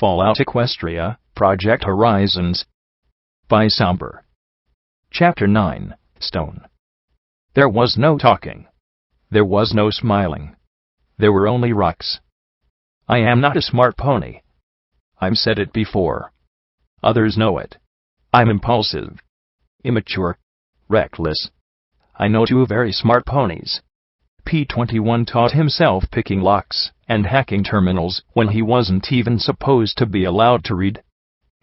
Fallout Equestria, Project Horizons. By Somber. Chapter 9, Stone. There was no talking. There was no smiling. There were only rocks. I am not a smart pony. I've said it before. Others know it. I'm impulsive, immature, reckless. I know two very smart ponies. P-21 taught himself picking locks and hacking terminals when he wasn't even supposed to be allowed to read.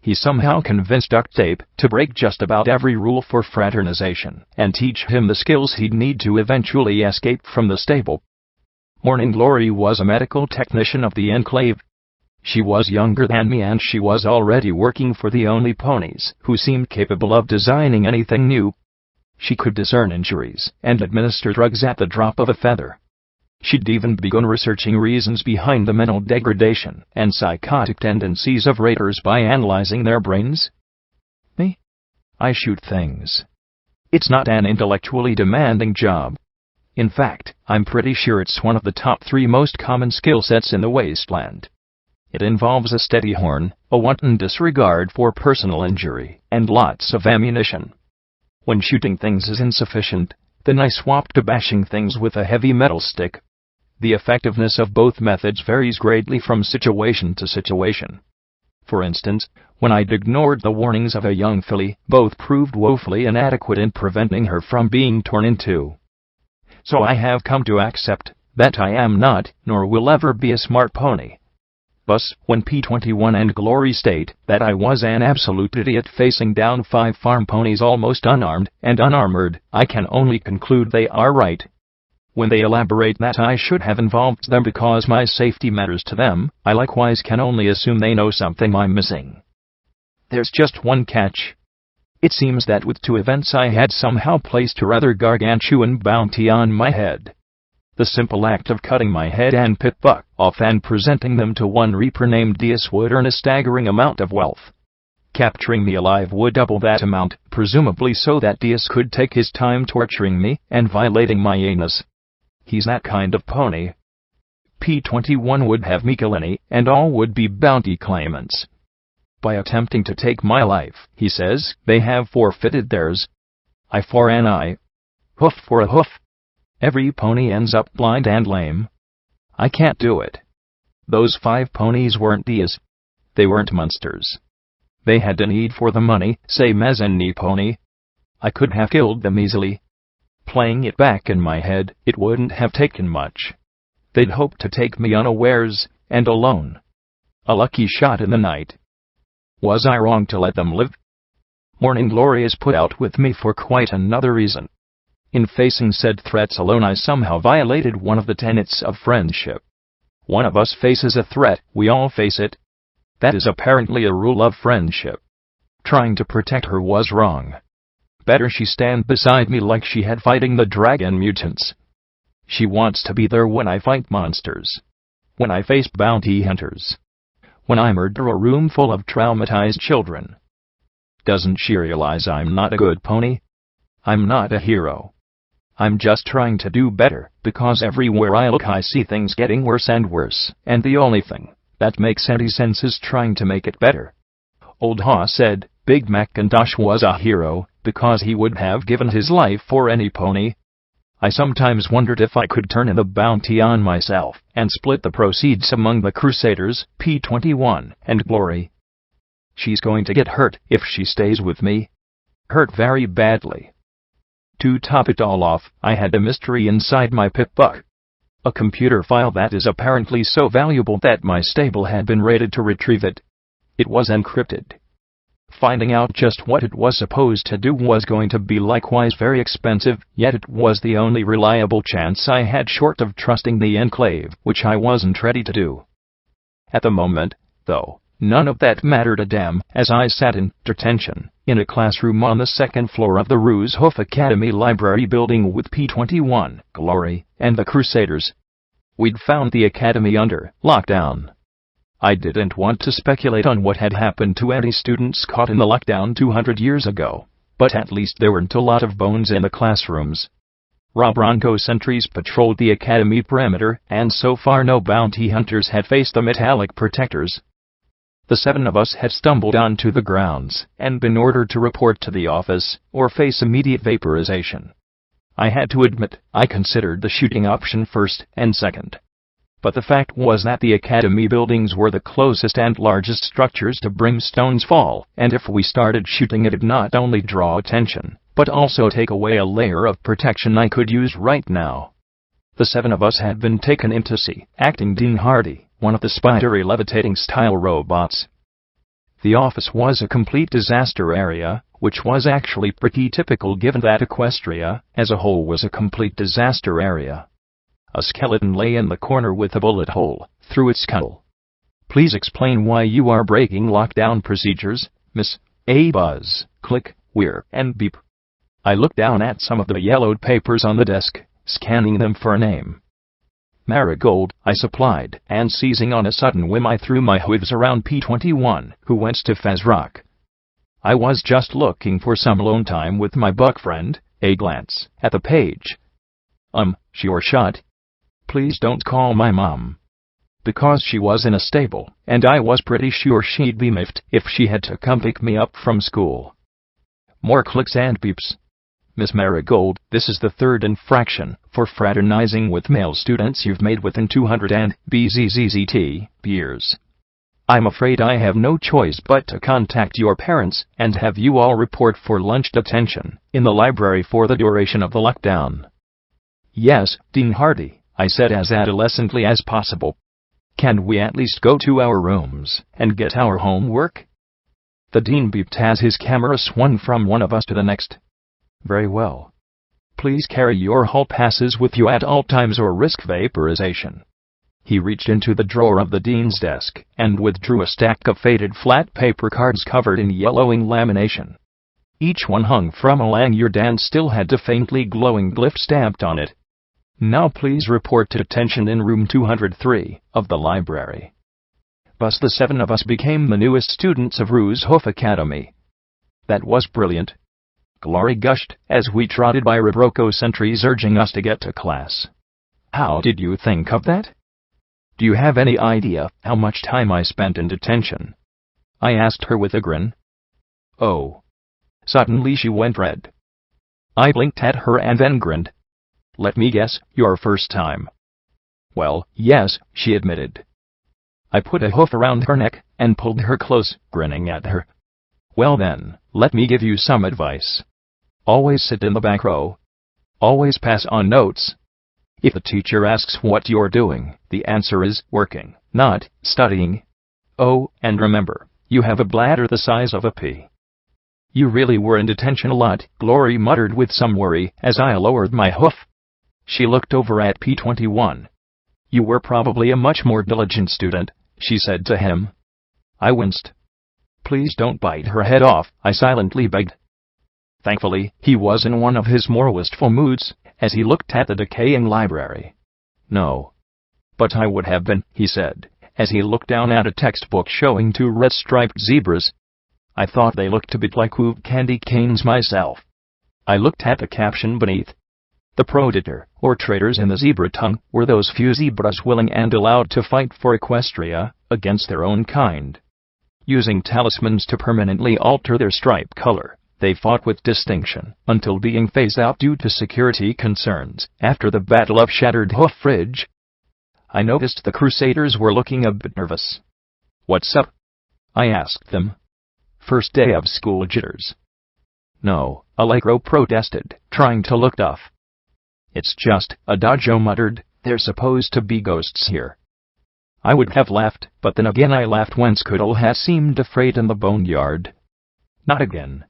He somehow convinced duct tape to break just about every rule for fraternization and teach him the skills he'd need to eventually escape from the stable. Morning Glory was a medical technician of the Enclave. She was younger than me, and she was already working for the only ponies who seemed capable of designing anything new. She could discern injuries and administer drugs at the drop of a feather. She'd even begun researching reasons behind the mental degradation and psychotic tendencies of raiders by analyzing their brains. Me? I shoot things. It's not an intellectually demanding job. In fact, I'm pretty sure it's one of the top 3 most common skill sets in the wasteland. It involves a steady horn, a wanton disregard for personal injury, and lots of ammunition. When shooting things is insufficient, then I swap to bashing things with a heavy metal stick. The effectiveness of both methods varies greatly from situation to situation. For instance, when I'd ignored the warnings of a young filly, both proved woefully inadequate in preventing her from being torn in two. So I have come to accept that I am not, nor will ever be, a smart pony. Thus, when P-21 and Glory state that I was an absolute idiot facing down 5 farm ponies almost unarmed and unarmored, I can only conclude they are right. When they elaborate that I should have involved them because my safety matters to them, I likewise can only assume they know something I'm missing. There's just one catch. It seems that with 2 events I had somehow placed a rather gargantuan bounty on my head. The simple act of cutting my head and pit buck off and presenting them to one reaper named Diaz would earn a staggering amount of wealth. Capturing me alive would double that amount, presumably so that Diaz could take his time torturing me and violating my anus. He's that kind of pony. P-21 would have me kill any and all would-be bounty claimants. By attempting to take my life, he says, they have forfeited theirs. Eye for an eye. Hoof for a hoof. Every pony ends up blind and lame. I can't do it. Those 5 ponies weren't Diaz. They weren't monsters. They had a need for the money, same as any pony. I could have killed them easily. Playing it back in my head, it wouldn't have taken much. They'd hoped to take me unawares, and alone. A lucky shot in the night. Was I wrong to let them live? Morning Glory is put out with me for quite another reason. In facing said threats alone, I somehow violated one of the tenets of friendship. One of us faces a threat, we all face it. That is apparently a rule of friendship. Trying to protect her was wrong. Better she stand beside me like she had fighting the dragon mutants. She wants to be there when I fight monsters. When I face bounty hunters. When I murder a room full of traumatized children. Doesn't she realize I'm not a good pony? I'm not a hero. I'm just trying to do better, because everywhere I look I see things getting worse and worse, and the only thing that makes any sense is trying to make it better. Old Haw said Big Macintosh was a hero, because he would have given his life for any pony. I sometimes wondered if I could turn in a bounty on myself, and split the proceeds among the Crusaders, P-21, and Glory. She's going to get hurt if she stays with me. Hurt very badly. To top it all off, I had a mystery inside my pit buck. A computer file that is apparently so valuable that my stable had been raided to retrieve it. It was encrypted. Finding out just what it was supposed to do was going to be likewise very expensive, yet it was the only reliable chance I had short of trusting the Enclave, which I wasn't ready to do. At the moment, though, none of that mattered a damn, as I sat in detention in a classroom on the 2nd floor of the Ruse Hoof Academy library building with P-21, Glory, and the Crusaders. We'd found the academy under lockdown. I didn't want to speculate on what had happened to any students caught in the lockdown 200 years ago, but at least there weren't a lot of bones in the classrooms. Bronco sentries patrolled the academy perimeter, and so far no bounty hunters had faced the metallic protectors. The 7 of us had stumbled onto the grounds and been ordered to report to the office or face immediate vaporization. I had to admit, I considered the shooting option first and second. But the fact was that the academy buildings were the closest and largest structures to Brimstone's Fall, and if we started shooting it'd not only draw attention, but also take away a layer of protection I could use right now. The 7 of us had been taken in to see acting Dean Hardy, one of the spidery levitating style robots. The office was a complete disaster area, which was actually pretty typical given that Equestria, as a whole, was a complete disaster area. A skeleton lay in the corner with a bullet hole through its skull. "Please explain why you are breaking lockdown procedures, Miss A." Buzz, click, whir, and beep. I looked down at some of the yellowed papers on the desk, scanning them for a name. "Marigold," I supplied, and seizing on a sudden whim I threw my hooves around P21, who went to Fazrock. I was just looking for some alone time with my buck friend. A glance at the page. Sure shot. Please don't call my mom. Because she was in a stable, and I was pretty sure she'd be miffed if she had to come pick me up from school. More clicks and beeps. "Miss Marigold, this is the 3rd infraction for fraternizing with male students you've made within 200 and BZZZT years. I'm afraid I have no choice but to contact your parents and have you all report for lunch detention in the library for the duration of the lockdown." "Yes, Dean Hardy," I said as adolescently as possible. "Can we at least go to our rooms and get our homework?" The dean beeped as his camera swung from one of us to the next. "Very well. Please carry your hall passes with you at all times or risk vaporization." He reached into the drawer of the dean's desk and withdrew a stack of faded flat paper cards covered in yellowing lamination. Each one hung from a lanyard and still had a faintly glowing glyph stamped on it. "Now please report to detention in room 203 of the library." Thus the 7 of us became the newest students of Ruse Hoof Academy. "That was brilliant," Glory gushed as we trotted by Rebroco sentries urging us to get to class. "How did you think of that? Do you have any idea how much time I spent in detention?" I asked her with a grin. "Oh." Suddenly she went red. I blinked at her and then grinned. "Let me guess, your first time." "Well, yes," she admitted. I put a hoof around her neck and pulled her close, grinning at her. "Well then, let me give you some advice. Always sit in the back row. Always pass on notes. If the teacher asks what you're doing, the answer is working, not studying. Oh, and remember, you have a bladder the size of a pea." "You really were in detention a lot," Glory muttered with some worry as I lowered my hoof. She looked over at P21. "You were probably a much more diligent student," she said to him. I winced. "Please don't bite her head off," I silently begged. Thankfully, he was in one of his more wistful moods as he looked at the decaying library. "No. But I would have been," he said, as he looked down at a textbook showing 2 red-striped zebras. "I thought they looked a bit like hoop candy canes myself." I looked at the caption beneath. "The proditor, or traitors in the zebra tongue, were those few zebras willing and allowed to fight for Equestria against their own kind. Using talismans to permanently alter their stripe color, they fought with distinction until being phased out due to security concerns after the Battle of Shattered Hoof Ridge." I noticed the Crusaders were looking a bit nervous. "What's up?" I asked them. "First day of school jitters?" "No," Allegro protested, trying to look tough. "It's just," Adagio muttered, "there's supposed to be ghosts here." I would have laughed, but then again I laughed when Scoodle had seemed afraid in the boneyard. Not again.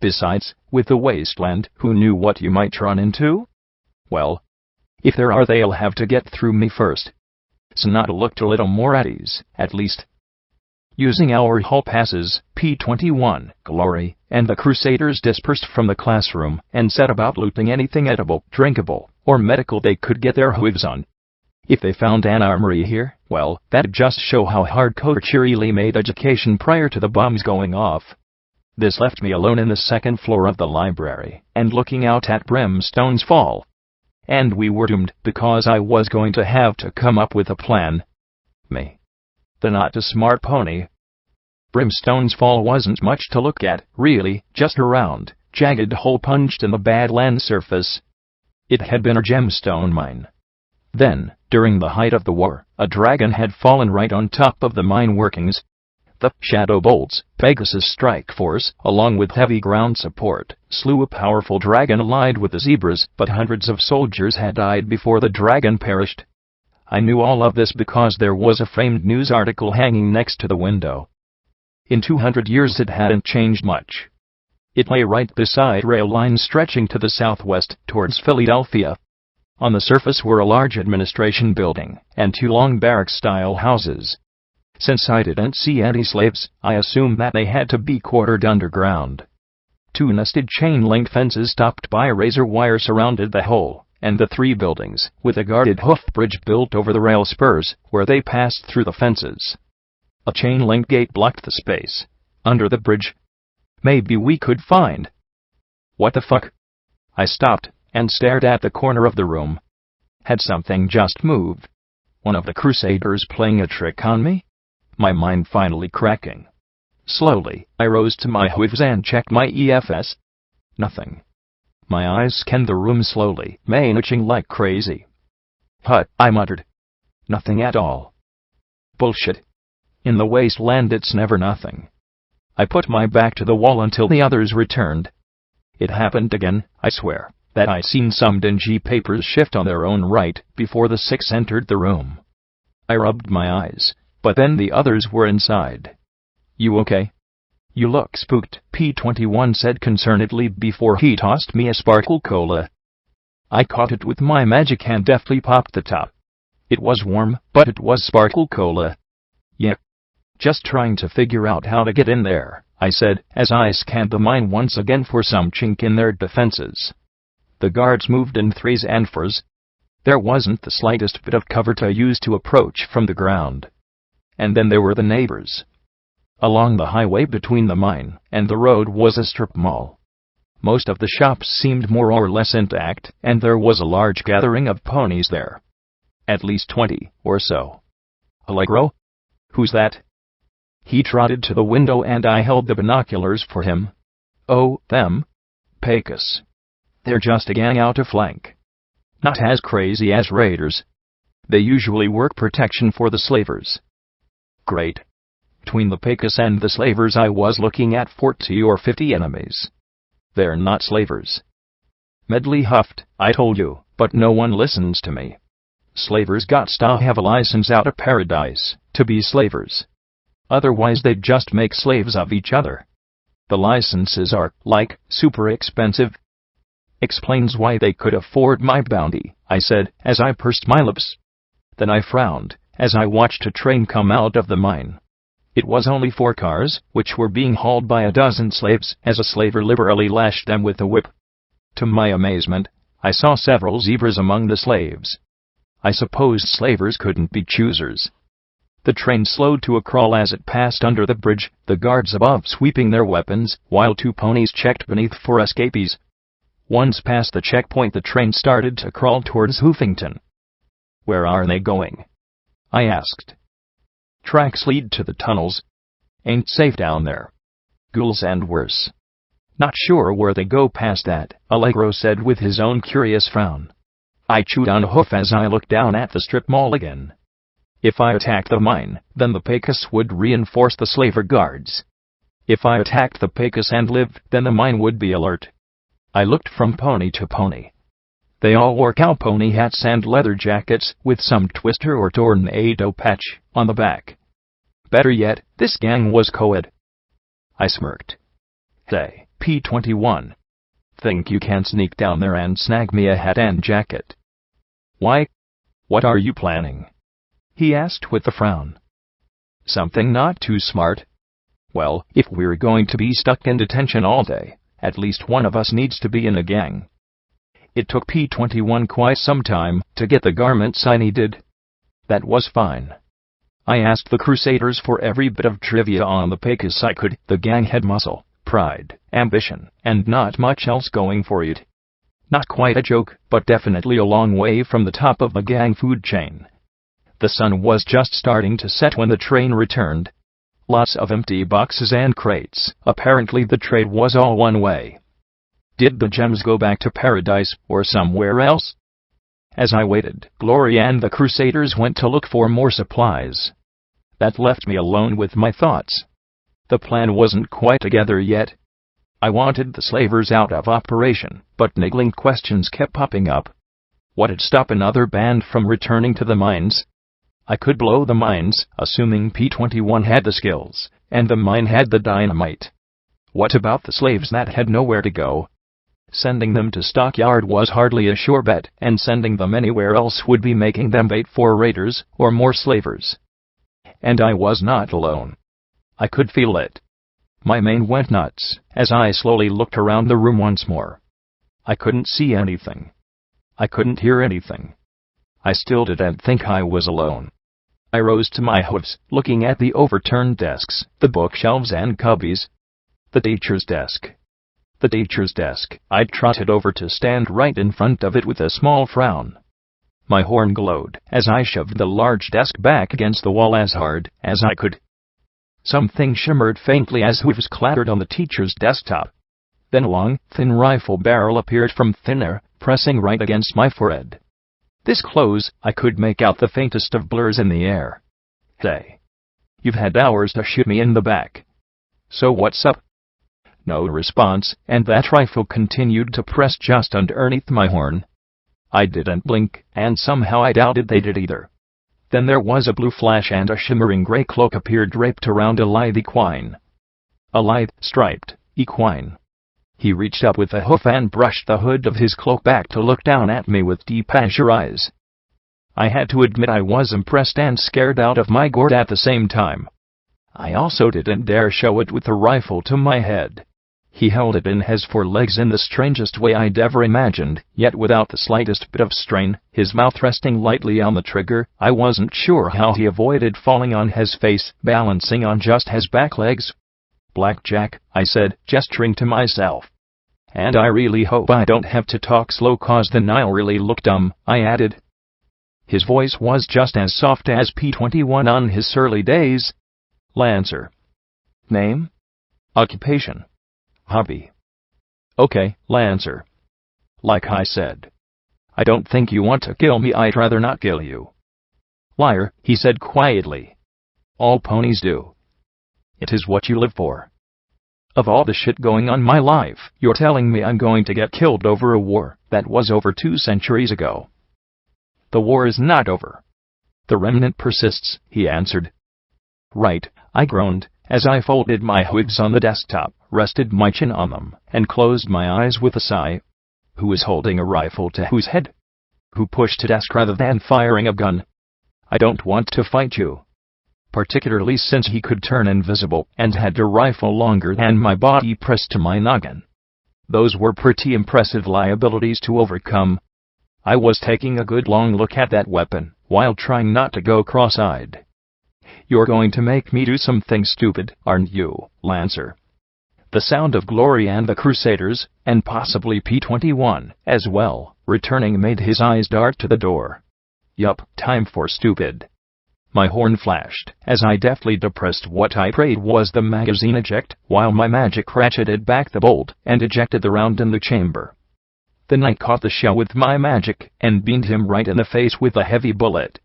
Besides, with the wasteland, who knew what you might run into? Well, if there are, they'll have to get through me first. Sonata looked a little more at ease, at least. Using our hall passes, P21, Glory, and the Crusaders dispersed from the classroom and set about looting anything edible, drinkable, or medical they could get their hooves on. If they found an armory here, well, that'd just show how hardcore Cheery made education prior to the bombs going off. This left me alone in the 2nd floor of the library, and looking out at Brimstone's Fall. And we were doomed, because I was going to have to come up with a plan. Me. The not-too-smart pony. Brimstone's fall wasn't much to look at, really, just a round, jagged hole punched in the Badlands surface. It had been a gemstone mine. Then, during the height of the war, a dragon had fallen right on top of the mine workings. The Shadow Bolts, Pegasus strike force, along with heavy ground support, slew a powerful dragon allied with the zebras, but hundreds of soldiers had died before the dragon perished. I knew all of this because there was a framed news article hanging next to the window. In 200 years it hadn't changed much. It lay right beside rail lines stretching to the southwest, towards Philadelphia. On the surface were a large administration building, and 2 long barrack-style houses. Since I didn't see any slaves, I assumed that they had to be quartered underground. 2 nested chain-link fences topped by razor wire surrounded the whole, and the 3 buildings, with a guarded hoof bridge built over the rail spurs, where they passed through the fences. A chain-link gate blocked the space under the bridge. Maybe we could find... What the fuck? I stopped and stared at the corner of the room. Had something just moved? One of the Crusaders playing a trick on me? My mind finally cracking. Slowly, I rose to my hooves and checked my EFS. Nothing. My eyes scanned the room slowly, itching like crazy. "Hut," I muttered. Nothing at all. Bullshit. In the wasteland it's never nothing. I put my back to the wall until the others returned. It happened again, I swear, that I'd seen some dingy papers shift on their own right before the 6 entered the room. I rubbed my eyes, but then the others were inside. "You okay?" "You look spooked," P-21 said concernedly before he tossed me a sparkle cola. I caught it with my magic hand, deftly popped the top. It was warm, but it was sparkle cola. "Yeah. Just trying to figure out how to get in there," I said, as I scanned the mine once again for some chink in their defenses. The guards moved in 3s and 4s. There wasn't the slightest bit of cover to use to approach from the ground. And then there were the neighbors. Along the highway between the mine and the road was a strip mall. Most of the shops seemed more or less intact, and there was a large gathering of ponies there. At least 20 or so. "Allegro? Who's that?" He trotted to the window and I held the binoculars for him. "Oh, them? Pecos. They're just a gang out to flank. Not as crazy as raiders. They usually work protection for the slavers." "Great. Between the Pecos and the slavers I was looking at 40 or 50 enemies. They're not slavers." Medley huffed. "I told you, but no one listens to me. Slavers got to have a license out of paradise to be slavers. Otherwise they'd just make slaves of each other. The licenses are, like, super expensive." "Explains why they could afford my bounty," I said, as I pursed my lips. Then I frowned, as I watched a train come out of the mine. It was only 4 cars, which were being hauled by a dozen slaves, as a slaver liberally lashed them with a whip. To my amazement, I saw several zebras among the slaves. I supposed slavers couldn't be choosers. The train slowed to a crawl as it passed under the bridge, the guards above sweeping their weapons, while 2 ponies checked beneath for escapees. Once past the checkpoint the train started to crawl towards Hoofington. "Where are they going?" I asked. "Tracks lead to the tunnels. Ain't safe down there. Ghouls and worse." "Not sure where they go past that," Allegro said with his own curious frown. I chewed on a hoof as I looked down at the strip mall again. If I attacked the mine, then the Pecos would reinforce the slaver guards. If I attacked the Pecos and lived, then the mine would be alert. I looked from pony to pony. They all wore cowpony hats and leather jackets, with some twister or tornado patch on the back. Better yet, this gang was co-ed. I smirked. "Hey, P-21. Think you can sneak down there and snag me a hat and jacket?" "Why? What are you planning?" he asked with a frown. "Something not too smart. Well, if we're going to be stuck in detention all day, at least one of us needs to be in a gang." It took P-21 quite some time to get the garments I needed. That was fine. I asked the Crusaders for every bit of trivia on the Pecos I could. The gang had muscle, pride, ambition, and not much else going for it. Not quite a joke, but definitely a long way from the top of the gang food chain. The sun was just starting to set when the train returned. Lots of empty boxes and crates. Apparently the trade was all one way. Did the gems go back to paradise or somewhere else? As I waited, Glory and the Crusaders went to look for more supplies. That left me alone with my thoughts. The plan wasn't quite together yet. I wanted the slavers out of operation, but niggling questions kept popping up. What'd stop another band from returning to the mines? I could blow the mines, assuming P-21 had the skills, and the mine had the dynamite. What about the slaves that had nowhere to go? Sending them to Stockyard was hardly a sure bet, and sending them anywhere else would be making them bait for raiders, or more slavers. And I was not alone. I could feel it. My mind went nuts, as I slowly looked around the room once more. I couldn't see anything. I couldn't hear anything. I still didn't think I was alone. I rose to my hooves, looking at the overturned desks, the bookshelves and cubbies. The teacher's desk. The teacher's desk. I trotted over to stand right in front of it with a small frown. My horn glowed as I shoved the large desk back against the wall as hard as I could. Something shimmered faintly as hooves clattered on the teacher's desktop. Then a long, thin rifle barrel appeared from thin air, pressing right against my forehead. This close, I could make out the faintest of blurs in the air. Hey. You've had hours to shoot me in the back. So what's up? No response, and that rifle continued to press just underneath my horn. I didn't blink, and somehow I doubted they did either. Then there was a blue flash and a shimmering gray cloak appeared draped around a lithe equine. A lithe, striped equine. He reached up with a hoof and brushed the hood of his cloak back to look down at me with deep azure eyes. I had to admit I was impressed and scared out of my gourd at the same time. I also didn't dare show it with the rifle to my head. He held it in his forelegs in the strangest way I'd ever imagined, yet without the slightest bit of strain, his mouth resting lightly on the trigger. I wasn't sure how he avoided falling on his face, balancing on just his back legs. "Blackjack," I said, gesturing to myself. "And I really hope I don't have to talk slow, 'cause then I'll really look dumb," I added. His voice was just as soft as P-21 on his early days. "Lancer. Name? Occupation? Hobby? Okay, Lancer. Like I said. I don't think you want to kill me. I'd rather not kill you." "Liar," he said quietly. "All ponies do. It is what you live for. Of all the shit going on in my life, you're telling me I'm going to get killed over a war that was over 2 centuries ago." "The war is not over. The remnant persists," he answered. "Right," I groaned, as I folded my hooves on the desktop, rested my chin on them, and closed my eyes with a sigh. Who is holding a rifle to whose head? Who pushed a desk rather than firing a gun? I don't want to fight you. Particularly since he could turn invisible and had a rifle longer than my body pressed to my noggin. Those were pretty impressive liabilities to overcome. I was taking a good long look at that weapon, while trying not to go cross-eyed. "You're going to make me do something stupid, aren't you, Lancer?" The sound of Glory and the Crusaders, and possibly P-21 as well, returning made his eyes dart to the door. Yup, time for stupid. My horn flashed, as I deftly depressed what I prayed was the magazine eject, while my magic ratcheted back the bolt and ejected the round in the chamber. Then I caught the shell with my magic, and beamed him right in the face with a heavy bullet.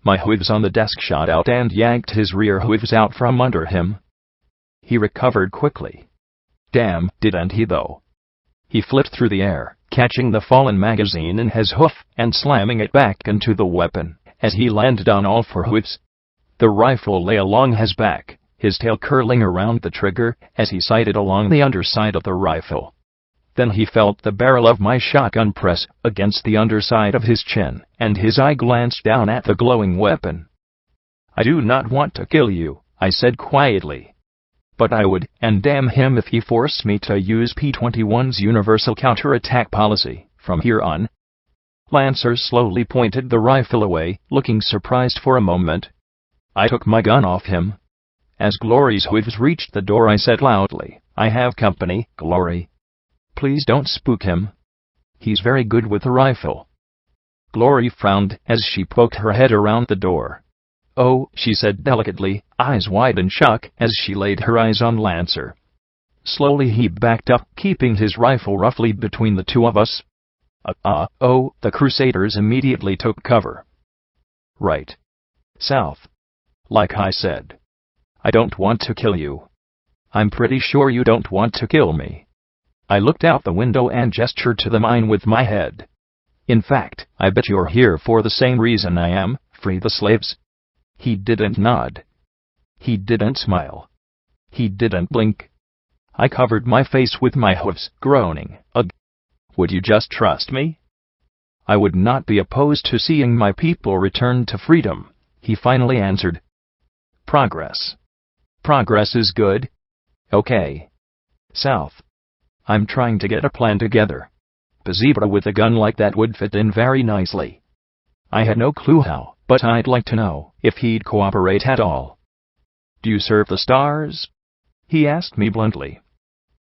My hooves on the desk shot out and yanked his rear hooves out from under him. He recovered quickly. Damn, didn't he though? He flipped through the air, catching the fallen magazine in his hoof, and slamming it back into the weapon, as he landed on all 4 hooves. The rifle lay along his back, his tail curling around the trigger, as he sighted along the underside of the rifle. Then he felt the barrel of my shotgun press against the underside of his chin, and his eye glanced down at the glowing weapon. "I do not want to kill you," I said quietly. "But I would, and damn him if he forced me to use P-21's universal counterattack policy from here on." Lancer slowly pointed the rifle away, looking surprised for a moment. I took my gun off him. As Glory's hooves reached the door, I said loudly, "I have company, Glory. Please don't spook him. He's very good with a rifle." Glory frowned as she poked her head around the door. "Oh," she said delicately, eyes wide in shock as she laid her eyes on Lancer. Slowly he backed up, keeping his rifle roughly between the two of us. Oh, the Crusaders immediately took cover. Right. South. Like I said. I don't want to kill you. I'm pretty sure you don't want to kill me. I looked out the window and gestured to the mine with my head. In fact, I bet you're here for the same reason I am, free the slaves. He didn't nod. He didn't smile. He didn't blink. I covered my face with my hooves, groaning, "Ugh. Would you just trust me?" "I would not be opposed to seeing my people return to freedom," he finally answered. "Progress. Progress is good. Okay. South. I'm trying to get a plan together. A zebra with a gun like that would fit in very nicely. I had no clue how, but I'd like to know if he'd cooperate at all." "Do you serve the stars?" he asked me bluntly.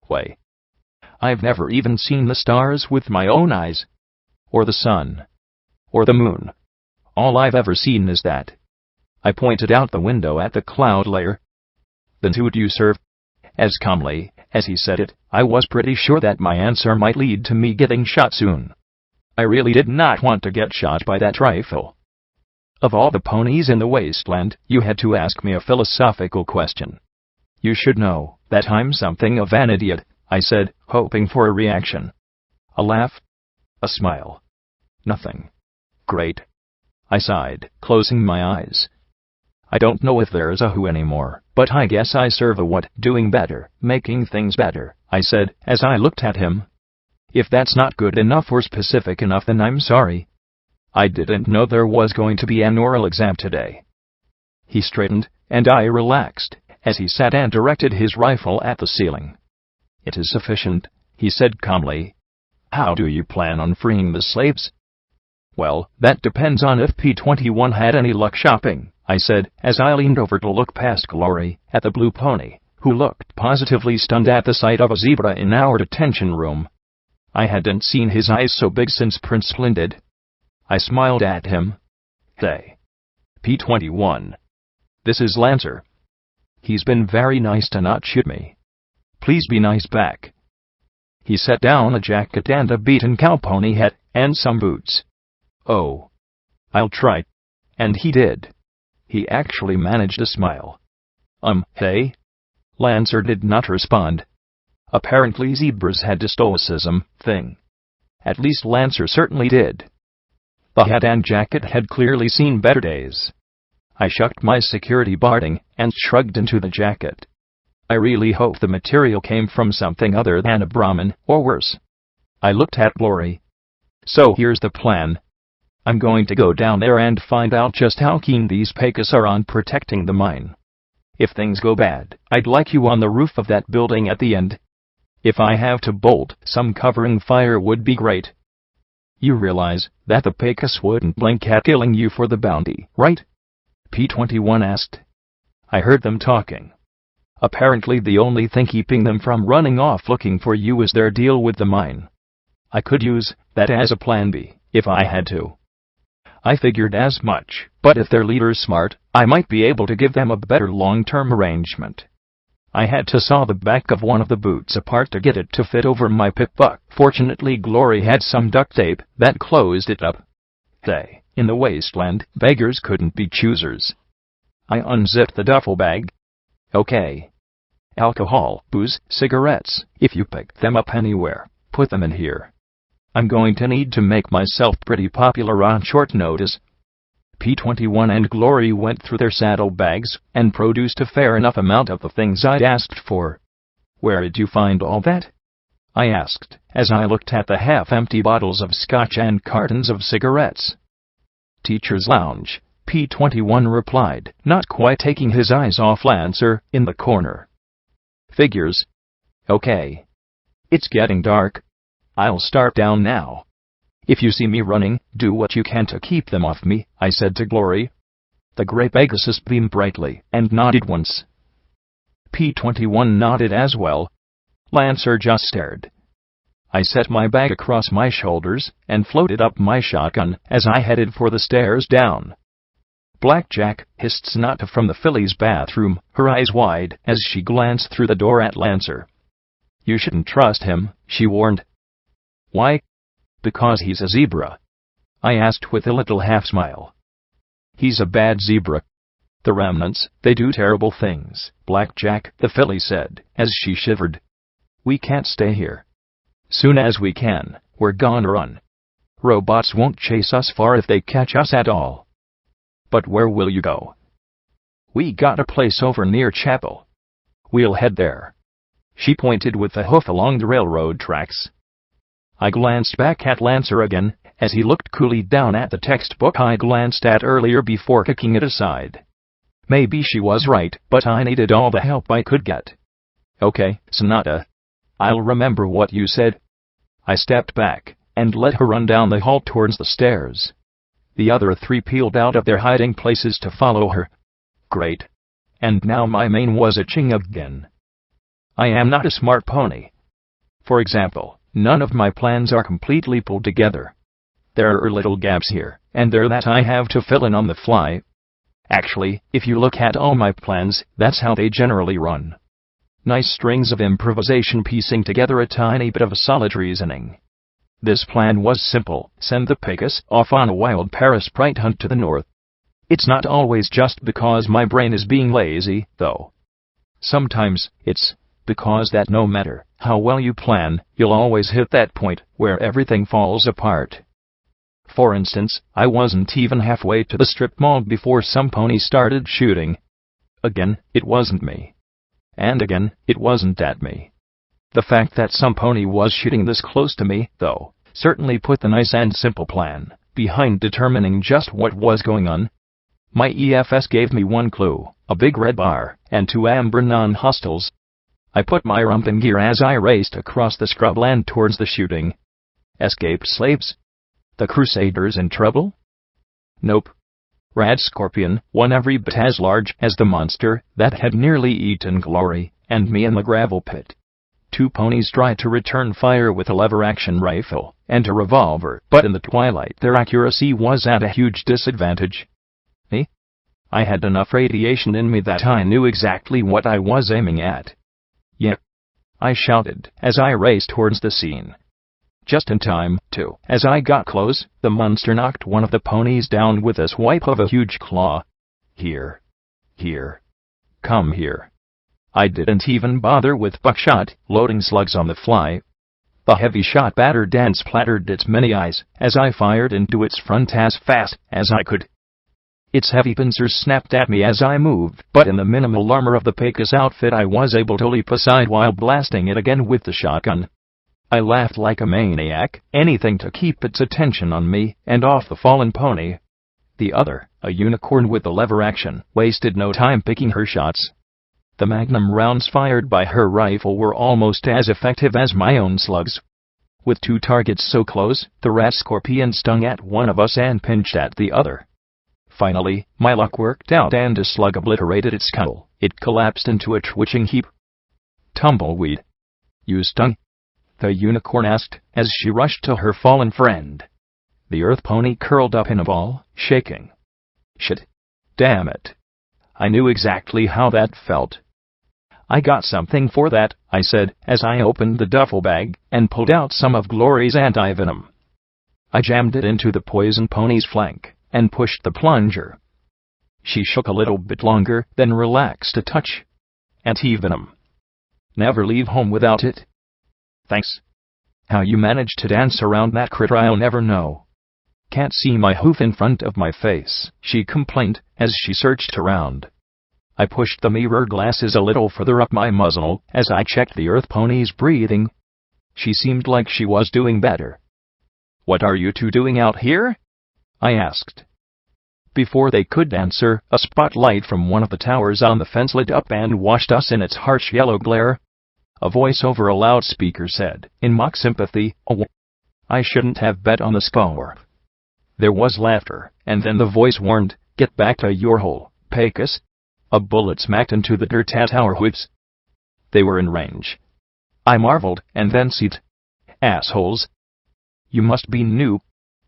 "Why? I've never even seen the stars with my own eyes. Or the sun. Or the moon. All I've ever seen is that." I pointed out the window at the cloud layer. "Then who do you serve?" As calmly as he said it, I was pretty sure that my answer might lead to me getting shot soon. I really did not want to get shot by that rifle. Of all the ponies in the wasteland, you had to ask me a philosophical question. "You should know that I'm something of an idiot," I said, hoping for a reaction. A laugh? A smile? Nothing. Great. I sighed, closing my eyes. I don't know if there's a who anymore, but I guess I serve a what, doing better, making things better, I said, as I looked at him. If that's not good enough or specific enough, then I'm sorry. I didn't know there was going to be an oral exam today. He straightened, and I relaxed, as he sat and directed his rifle at the ceiling. "It is sufficient," he said calmly. "How do you plan on freeing the slaves?" "Well, that depends on if P-21 had any luck shopping," I said, as I leaned over to look past Glory at the blue pony, who looked positively stunned at the sight of a zebra in our detention room. I hadn't seen his eyes so big since Prince Splendid. I smiled at him. "Hey, P-21. This is Lancer. He's been very nice to not shoot me. Please be nice back." He set down a jacket and a beaten cowpony hat, and some boots. "Oh. I'll try." And he did. He actually managed a smile. Hey?" Lancer did not respond. Apparently zebras had a stoicism thing. At least Lancer certainly did. The hat and jacket had clearly seen better days. I shucked my security barding and shrugged into the jacket. I really hope the material came from something other than a Brahmin, or worse. I looked at Glory. "So here's the plan. I'm going to go down there and find out just how keen these Pecas are on protecting the mine. If things go bad, I'd like you on the roof of that building at the end. If I have to bolt, some covering fire would be great. You realize that the Pecas wouldn't blink at killing you for the bounty, right?" P-21 asked. I heard them talking. Apparently the only thing keeping them from running off looking for you is their deal with the mine. I could use that as a plan B, if I had to. I figured as much, but if their leader's smart, I might be able to give them a better long-term arrangement. I had to saw the back of one of the boots apart to get it to fit over my pip-buck. Fortunately, Glory had some duct tape that closed it up. Hey, in the wasteland, beggars couldn't be choosers. I unzipped the duffel bag. Okay. Alcohol, booze, cigarettes, if you pick them up anywhere, put them in here. I'm going to need to make myself pretty popular on short notice. P-21 and Glory went through their saddlebags and produced a fair enough amount of the things I'd asked for. "Where did you find all that?" I asked, as I looked at the half-empty bottles of scotch and cartons of cigarettes. "Teacher's lounge," P-21 replied, not quite taking his eyes off Lancer in the corner. "Figures. Okay. It's getting dark. I'll start down now. If you see me running, do what you can to keep them off me," I said to Glory. The gray Pegasus beamed brightly and nodded once. P-21 nodded as well. Lancer just stared. I set my bag across my shoulders and floated up my shotgun as I headed for the stairs down. Blackjack, hissed Sonata from the filly's bathroom, her eyes wide as she glanced through the door at Lancer. You shouldn't trust him, she warned. Why? Because he's a zebra. I asked with a little half-smile. He's a bad zebra. The remnants, they do terrible things, Blackjack, the filly said, as she shivered. We can't stay here. Soon as we can, we're gonna run. Robots won't chase us far if they catch us at all. But where will you go? We got a place over near Chapel. We'll head there. She pointed with a hoof along the railroad tracks. I glanced back at Lancer again, as he looked coolly down at the textbook I glanced at earlier before kicking it aside. Maybe she was right, but I needed all the help I could get. Okay, Sonata. I'll remember what you said. I stepped back and let her run down the hall towards the stairs. The other three peeled out of their hiding places to follow her. Great. And now my mane was itching again. I am not a smart pony. For example, none of my plans are completely pulled together. There are little gaps here and there that I have to fill in on the fly. Actually, if you look at all my plans, that's how they generally run. Nice strings of improvisation piecing together a tiny bit of solid reasoning. This plan was simple: send the Pegasus off on a wild parasprite hunt to the north. It's not always just because my brain is being lazy, though. Sometimes it's because that no matter how well you plan, you'll always hit that point where everything falls apart. For instance, I wasn't even halfway to the strip mall before some pony started shooting. Again, it wasn't me. And again, it wasn't at me. The fact that some pony was shooting this close to me, though, certainly put the nice and simple plan behind determining just what was going on. My EFS gave me one clue: a big red bar and 2 amber non-hostiles. I put my rump in gear as I raced across the scrubland towards the shooting. Escaped slaves? The Crusaders in trouble? Nope. Rad Scorpion, one every bit as large as the monster that had nearly eaten Glory and me in the gravel pit. 2 ponies tried to return fire with a lever-action rifle and a revolver, but in the twilight their accuracy was at a huge disadvantage. Me? I had enough radiation in me that I knew exactly what I was aiming at. Yep, I shouted as I raced towards the scene. Just in time, too. As I got close, the monster knocked one of the ponies down with a swipe of a huge claw. Here. Here. Come here. I didn't even bother with buckshot, loading slugs on the fly. The heavy shot battered and splattered its many eyes as I fired into its front as fast as I could. Its heavy pincers snapped at me as I moved, but in the minimal armor of the Pegasus outfit I was able to leap aside while blasting it again with the shotgun. I laughed like a maniac, anything to keep its attention on me and off the fallen pony. The other, a unicorn with the lever action, wasted no time picking her shots. The magnum rounds fired by her rifle were almost as effective as my own slugs. With 2 targets so close, the rat scorpion stung at one of us and pinched at the other. Finally, my luck worked out and a slug obliterated its skull. It collapsed into a twitching heap. Tumbleweed. You stung? The unicorn asked as she rushed to her fallen friend. The earth pony curled up in a ball, shaking. Shit. Damn it. I knew exactly how that felt. I got something for that, I said, as I opened the duffel bag and pulled out some of Glory's anti-venom. I jammed it into the poison pony's flank and pushed the plunger. She shook a little bit longer, then relaxed a touch. Anti-venom. Never leave home without it. Thanks. How you managed to dance around that critter I'll never know. Can't see my hoof in front of my face, she complained as she searched around. I pushed the mirror glasses a little further up my muzzle as I checked the earth pony's breathing. She seemed like she was doing better. What are you two doing out here? I asked. Before they could answer, a spotlight from one of the towers on the fence lit up and washed us in its harsh yellow glare. A voice over a loudspeaker said, in mock sympathy, "Oh, I shouldn't have bet on the score." There was laughter, and then the voice warned, "Get back to your hole, Pegasus." A bullet smacked into the dirt at our hooves. They were in range. I marveled, and then said, "Assholes. You must be new.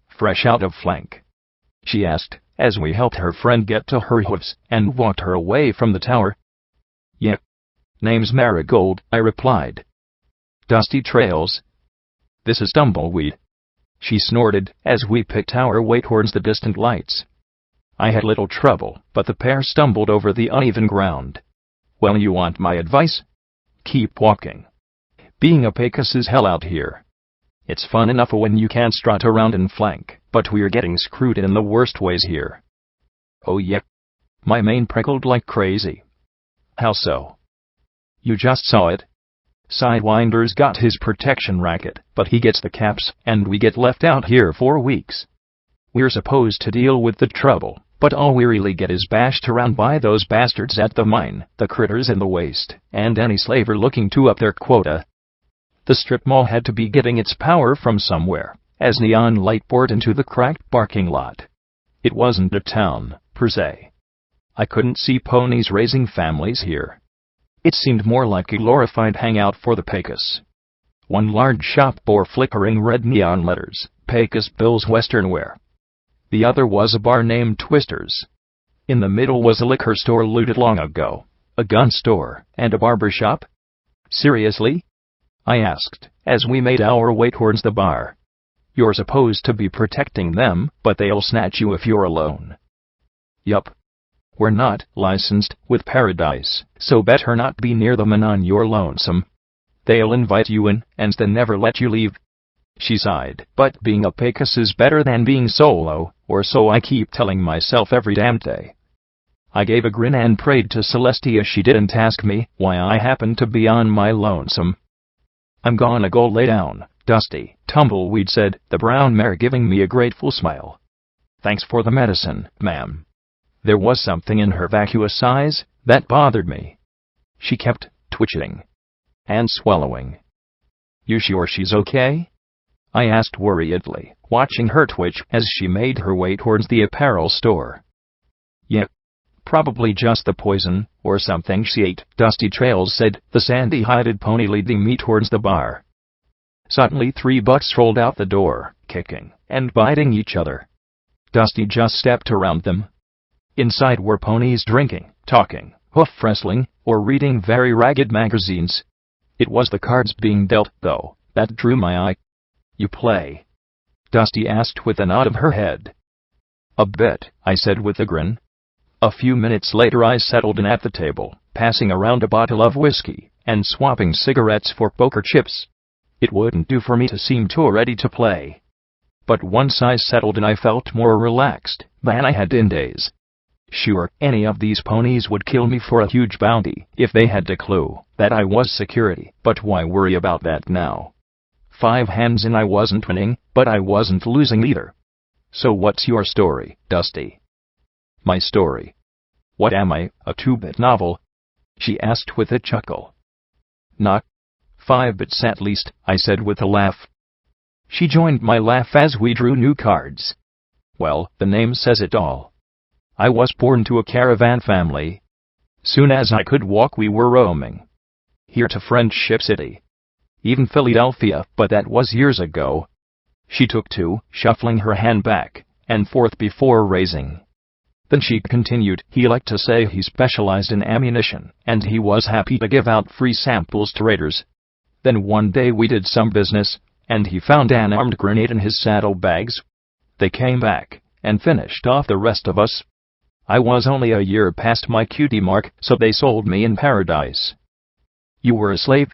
Fresh out of flank?" She asked, as we helped her friend get to her hoofs and walked her away from the tower. "Yeah. Name's Marigold," I replied. "Dusty trails. This is Tumbleweed," she snorted as we picked our way towards the distant lights. I had little trouble, but the pair stumbled over the uneven ground. "Well, you want my advice? Keep walking. Being a Pecos is hell out here. It's fun enough when you can strut around and flank, but we're getting screwed in the worst ways here." "Oh yeah." My mane prickled like crazy. "How so?" "You just saw it. Sidewinder's got his protection racket, but he gets the caps, and we get left out here for weeks. We're supposed to deal with the trouble, but all we really get is bashed around by those bastards at the mine, the critters in the waste, and any slaver looking to up their quota." The strip mall had to be getting its power from somewhere, as neon light poured into the cracked parking lot. It wasn't a town, per se. I couldn't see ponies raising families here. It seemed more like a glorified hangout for the Pecos. One large shop bore flickering red neon letters, "Pecos Bill's Western Wear." The other was a bar named Twisters. In the middle was a liquor store looted long ago, a gun store, and a barber shop. "Seriously?" I asked, as we made our way towards the bar. "You're supposed to be protecting them, but they'll snatch you if you're alone." "Yup. We're not licensed with Paradise, so better not be near them and on your lonesome. They'll invite you in, and then never let you leave." She sighed. "But being a Pecos is better than being solo, or so I keep telling myself every damn day." I gave a grin and prayed to Celestia she didn't ask me why I happened to be on my lonesome. "I'm gonna go lay down, Dusty," Tumbleweed said, the brown mare giving me a grateful smile. "Thanks for the medicine, ma'am." There was something in her vacuous eyes that bothered me. She kept twitching and swallowing. "You sure she's okay?" I asked worriedly, watching her twitch as she made her way towards the apparel store. "Yeah. Probably just the poison, or something she ate," Dusty Trails said, the sandy-hided pony leading me towards the bar. Suddenly 3 bucks rolled out the door, kicking and biting each other. Dusty just stepped around them. Inside were ponies drinking, talking, hoof wrestling, or reading very ragged magazines. It was the cards being dealt, though, that drew my eye. "You play?" Dusty asked with a nod of her head. "A bit," I said with a grin. A few minutes later I settled in at the table, passing around a bottle of whiskey, and swapping cigarettes for poker chips. It wouldn't do for me to seem too ready to play. But once I settled in I felt more relaxed than I had in days. Sure, any of these ponies would kill me for a huge bounty if they had a clue that I was security, but why worry about that now? 5 hands in I wasn't winning, but I wasn't losing either. "So what's your story, Dusty?" "My story? What am I, a 2-bit novel?" she asked with a chuckle. "Not 5 bits at least," I said with a laugh. She joined my laugh as we drew new cards. "Well, the name says it all. I was born to a caravan family. Soon as I could walk we were roaming. Here to Friendship City. Even Philadelphia, but that was years ago." She took 2, shuffling her hand back and forth before raising. Then she continued, "He liked to say he specialized in ammunition, and he was happy to give out free samples to raiders. Then one day we did some business, and he found an armed grenade in his saddlebags. They came back and finished off the rest of us. I was only a year past my cutie mark, so they sold me in Paradise." "You were a slave?"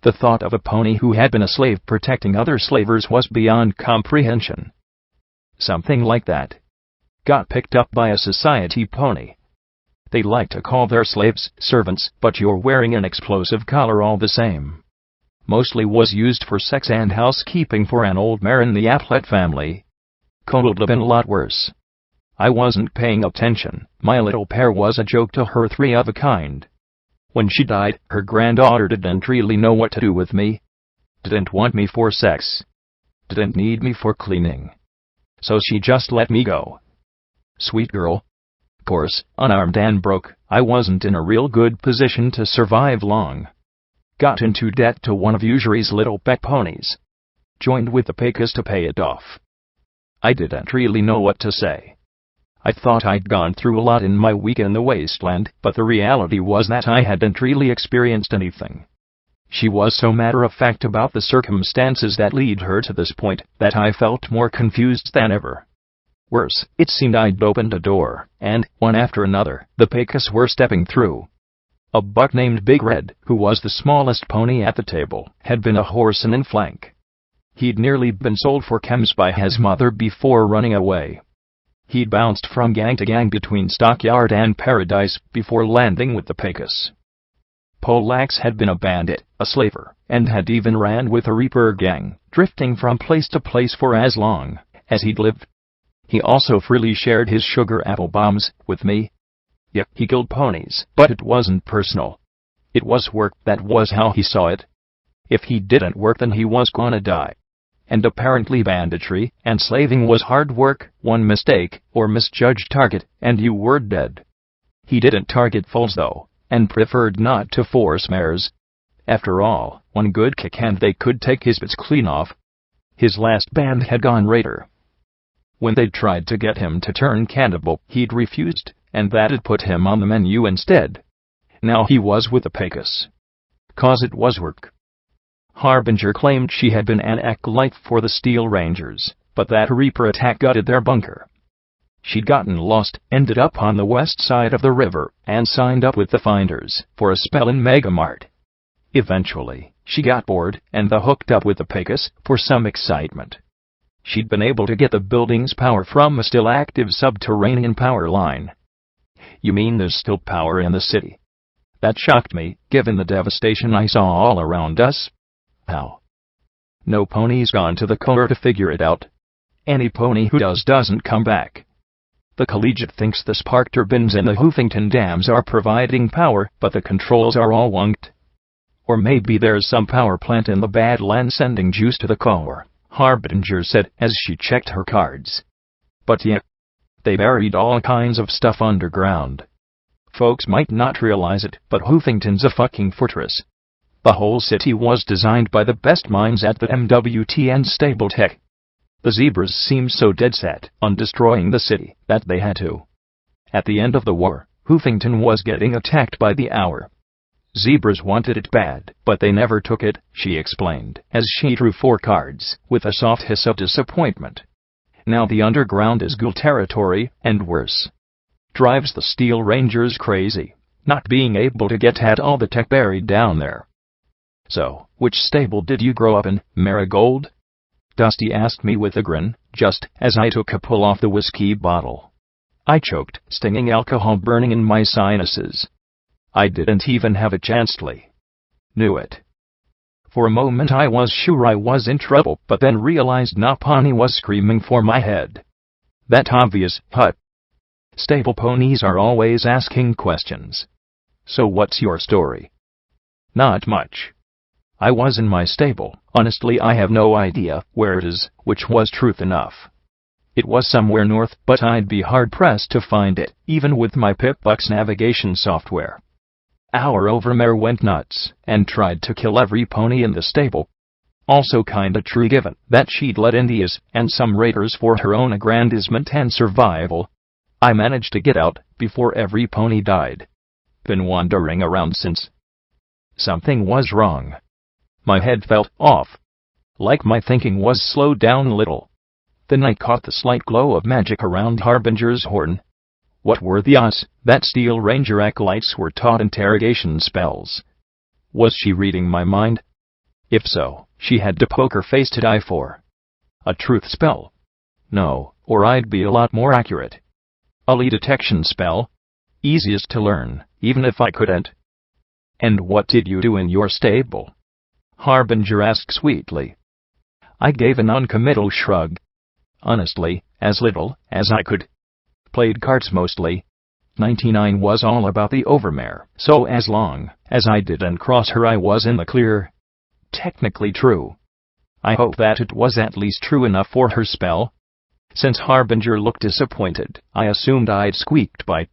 The thought of a pony who had been a slave protecting other slavers was beyond comprehension. "Something like that. Got picked up by a society pony. They like to call their slaves servants, but you're wearing an explosive collar all the same. Mostly was used for sex and housekeeping for an old mare in the Applet family. Could have been a lot worse. I wasn't paying attention. My little pair was a joke to her 3 of a kind. When she died, her granddaughter didn't really know what to do with me. Didn't want me for sex. Didn't need me for cleaning. So she just let me go. Sweet girl. Course, unarmed and broke, I wasn't in a real good position to survive long. Got into debt to one of Usury's little pet ponies. Joined with the Pecos to pay it off. I didn't really know what to say. I thought I'd gone through a lot in my week in the wasteland, but the reality was that I hadn't really experienced anything. She was so matter-of-fact about the circumstances that lead her to this point that I felt more confused than ever. Worse, it seemed I'd opened a door, and, one after another, the Pecos were stepping through. A buck named Big Red, who was the smallest pony at the table, had been a horse in flank. He'd nearly been sold for chems by his mother before running away. He'd bounced from gang to gang between Stockyard and Paradise before landing with the Pecos. Polax had been a bandit, a slaver, and had even ran with a Reaper gang, drifting from place to place for as long as he'd lived. He also freely shared his sugar apple bombs with me. Yeah, he killed ponies, but it wasn't personal. It was work, that was how he saw it. If he didn't work, then he was gonna die. And apparently banditry and slaving was hard work. One mistake, or misjudged target, and you were dead. He didn't target foals though, and preferred not to force mares. After all, one good kick and they could take his bits clean off. His last band had gone raider. When they'd tried to get him to turn cannibal, he'd refused, and that'd put him on the menu instead. Now he was with the Pecos. 'Cause it was work. Harbinger claimed she had been an acolyte for the Steel Rangers, but that Reaper attack gutted their bunker. She'd gotten lost, ended up on the west side of the river, and signed up with the Finders for a spell in Megamart. Eventually, she got bored and hooked up with the Pecos for some excitement. She'd been able to get the building's power from a still active subterranean power line. You mean there's still power in the city? That shocked me, given the devastation I saw all around us. How? No pony's gone to the core to figure it out. Any pony who doesn't come back. The Collegiate thinks the spark turbines in the Hoofington dams are providing power, but the controls are all wonked. Or maybe there's some power plant in the Badlands sending juice to the core, Harbinger said as she checked her cards. But yeah, they buried all kinds of stuff underground. Folks might not realize it, but Hoofington's a fucking fortress. The whole city was designed by the best minds at the MWT and Stable Tech. The Zebras seemed so dead set on destroying the city that they had to. At the end of the war, Hoofington was getting attacked by the hour. Zebras wanted it bad, but they never took it, she explained, as she drew 4 cards, with a soft hiss of disappointment. Now the underground is ghoul territory, and worse. Drives the Steel Rangers crazy, not being able to get at all the tech buried down there. So, which stable did you grow up in, Marigold? Dusty asked me with a grin, just as I took a pull off the whiskey bottle. I choked, stinging alcohol burning in my sinuses. I didn't even have a chance to knew it. For a moment I was sure I was in trouble, but then realized Napani was screaming for my head. That obvious, hut. Stable ponies are always asking questions. So what's your story? Not much. I was in my stable. Honestly, I have no idea where it is, which was truth enough. It was somewhere north, but I'd be hard-pressed to find it, even with my Pip-Bucks navigation software. Our overmare went nuts, and tried to kill every pony in the stable. Also kinda true given that she'd led Indias and some raiders for her own aggrandizement and survival. I managed to get out before every pony died. Been wandering around since. Something was wrong. My head felt off. Like my thinking was slowed down a little. Then I caught the slight glow of magic around Harbinger's horn. What were the odds that Steel Ranger acolytes were taught interrogation spells? Was she reading my mind? If so, she had the poker face to die for. A truth spell? No, or I'd be a lot more accurate. A lie detection spell? Easiest to learn, even if I couldn't. And what did you do in your stable? Harbinger asked sweetly. I gave a non-committal shrug. Honestly, as little as I could. Played cards mostly. 99 was all about the overmare, so as long as I didn't cross her I was in the clear. Technically true. I hope that it was at least true enough for her spell. Since Harbinger looked disappointed, I assumed I'd squeaked by.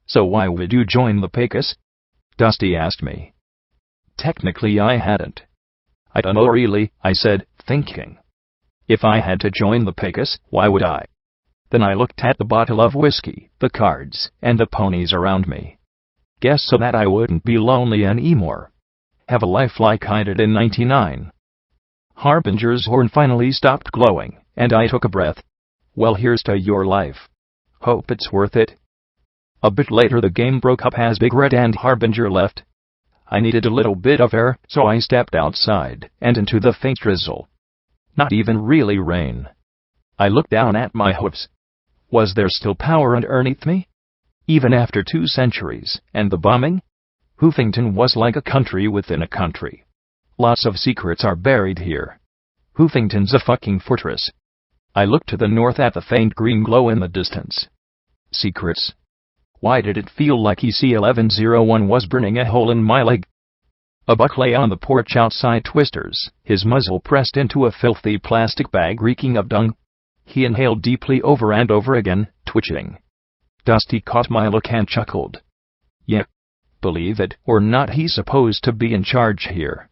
So why would you join the Pecos? Dusty asked me. Technically I hadn't. I don't know really, I said, thinking. If I had to join the Pecos, why would I? Then I looked at the bottle of whiskey, the cards, and the ponies around me. Guess so that I wouldn't be lonely anymore. Have a life like I did in '99. Harbinger's horn finally stopped glowing, and I took a breath. Well, here's to your life. Hope it's worth it. A bit later the game broke up as Big Red and Harbinger left. I needed a little bit of air, so I stepped outside and into the faint drizzle. Not even really rain. I looked down at my hoofs. Was there still power underneath me? Even after 2 centuries, and the bombing? Hoofington was like a country within a country. Lots of secrets are buried here. Hoofington's a fucking fortress. I looked to the north at the faint green glow in the distance. Secrets? Why did it feel like EC-1101 was burning a hole in my leg? A buck lay on the porch outside Twisters, his muzzle pressed into a filthy plastic bag reeking of dung. He inhaled deeply over and over again, twitching. Dusty caught my look and chuckled. Yep. Believe it or not, he's supposed to be in charge here.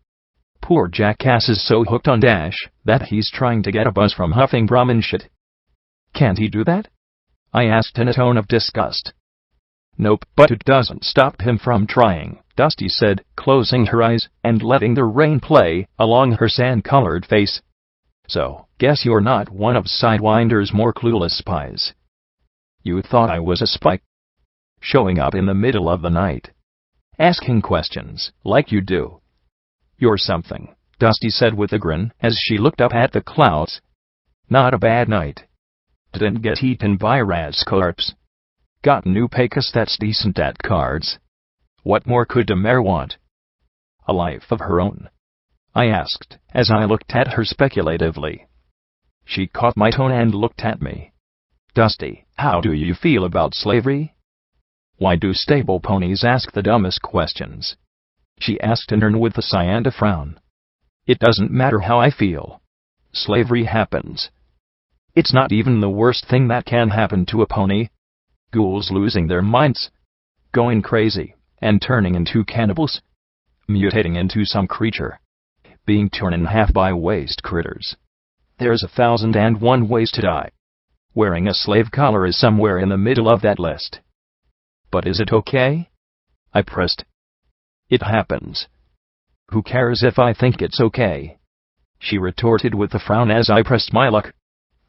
Poor jackass is so hooked on Dash that he's trying to get a buzz from huffing Brahmin shit. Can't he do that? I asked in a tone of disgust. Nope, but it doesn't stop him from trying, Dusty said, closing her eyes and letting the rain play along her sand-colored face. So, guess you're not one of Sidewinder's more clueless spies. You thought I was a spy? Showing up in the middle of the night. Asking questions, like you do. You're something, Dusty said with a grin as she looked up at the clouds. Not a bad night. Didn't get eaten by Razcorps. Got new Pecos that's decent at cards. What more could a mare want? A life of her own? I asked, as I looked at her speculatively. She caught my tone and looked at me. Dusty, how do you feel about slavery? Why do stable ponies ask the dumbest questions? She asked in turn with a sigh and a frown. It doesn't matter how I feel. Slavery happens. It's not even the worst thing that can happen to a pony. Ghouls losing their minds, going crazy, and turning into cannibals, mutating into some creature, being torn in half by waste critters. There's 1,001 ways to die. Wearing a slave collar is somewhere in the middle of that list. But is it okay? I pressed. It happens. Who cares if I think it's okay? She retorted with a frown as I pressed my luck.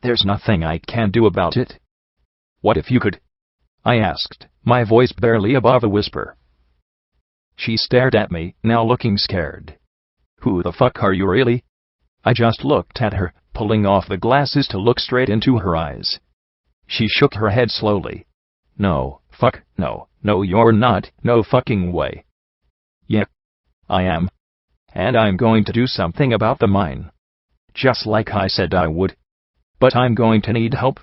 There's nothing I can do about it. What if you could? I asked, my voice barely above a whisper. She stared at me, now looking scared. Who the fuck are you really? I just looked at her, pulling off the glasses to look straight into her eyes. She shook her head slowly. No, fuck, no, you're not, no fucking way. Yep, I am. And I'm going to do something about the mine. Just like I said I would. But I'm going to need help.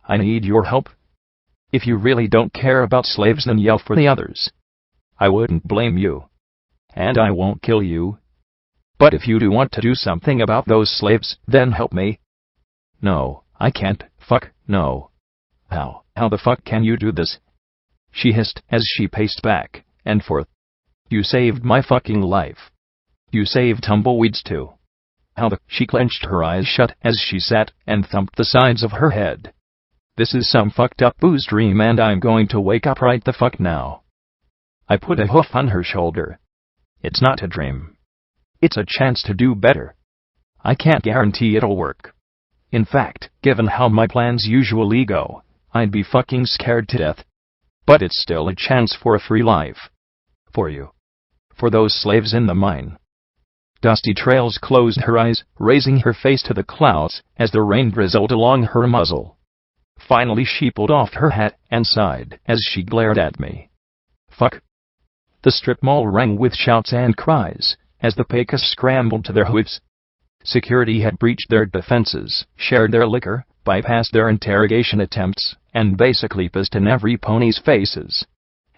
I need your help. If you really don't care about slaves, then yell for the others. I wouldn't blame you. And I won't kill you. But if you do want to do something about those slaves, then help me. No, I can't, fuck, no. How the fuck can you do this? She hissed as she paced back and forth. You saved my fucking life. You saved Tumbleweed's too. She clenched her eyes shut as she sat and thumped the sides of her head. This is some fucked up booze dream and I'm going to wake up right the fuck now. I put a hoof on her shoulder. It's not a dream. It's a chance to do better. I can't guarantee it'll work. In fact, given how my plans usually go, I'd be fucking scared to death. But it's still a chance for a free life. For you. For those slaves in the mine. Dusty Trails closed her eyes, raising her face to the clouds as the rain drizzled along her muzzle. Finally she pulled off her hat and sighed as she glared at me. Fuck. The strip mall rang with shouts and cries as the Pecos scrambled to their hoofs. Security had breached their defenses, shared their liquor, bypassed their interrogation attempts, and basically pissed in every pony's faces.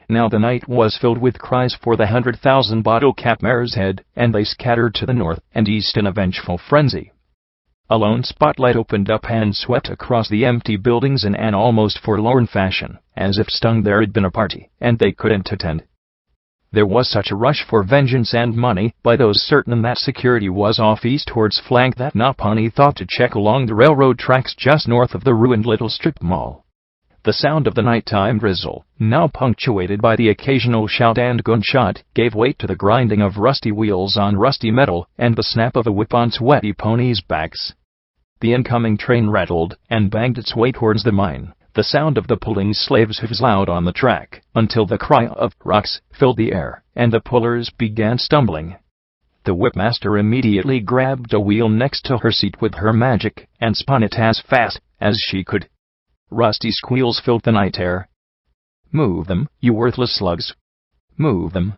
Now the night was filled with cries for the 100,000 bottle cap mare's head, and they scattered to the north and east in a vengeful frenzy. A lone spotlight opened up and swept across the empty buildings in an almost forlorn fashion, as if stung there had been a party, and they couldn't attend. There was such a rush for vengeance and money by those certain that security was off eastwards flank that not Pony thought to check along the railroad tracks just north of the ruined little strip mall. The sound of the nighttime drizzle, now punctuated by the occasional shout and gunshot, gave weight to the grinding of rusty wheels on rusty metal and the snap of a whip on sweaty ponies' backs. The incoming train rattled and banged its way towards the mine, the sound of the pulling slaves' hooves loud on the track, until the cry of "rocks" filled the air, and the pullers began stumbling. The whipmaster immediately grabbed a wheel next to her seat with her magic, and spun it as fast as she could. Rusty squeals filled the night air. "Move them, you worthless slugs! Move them!"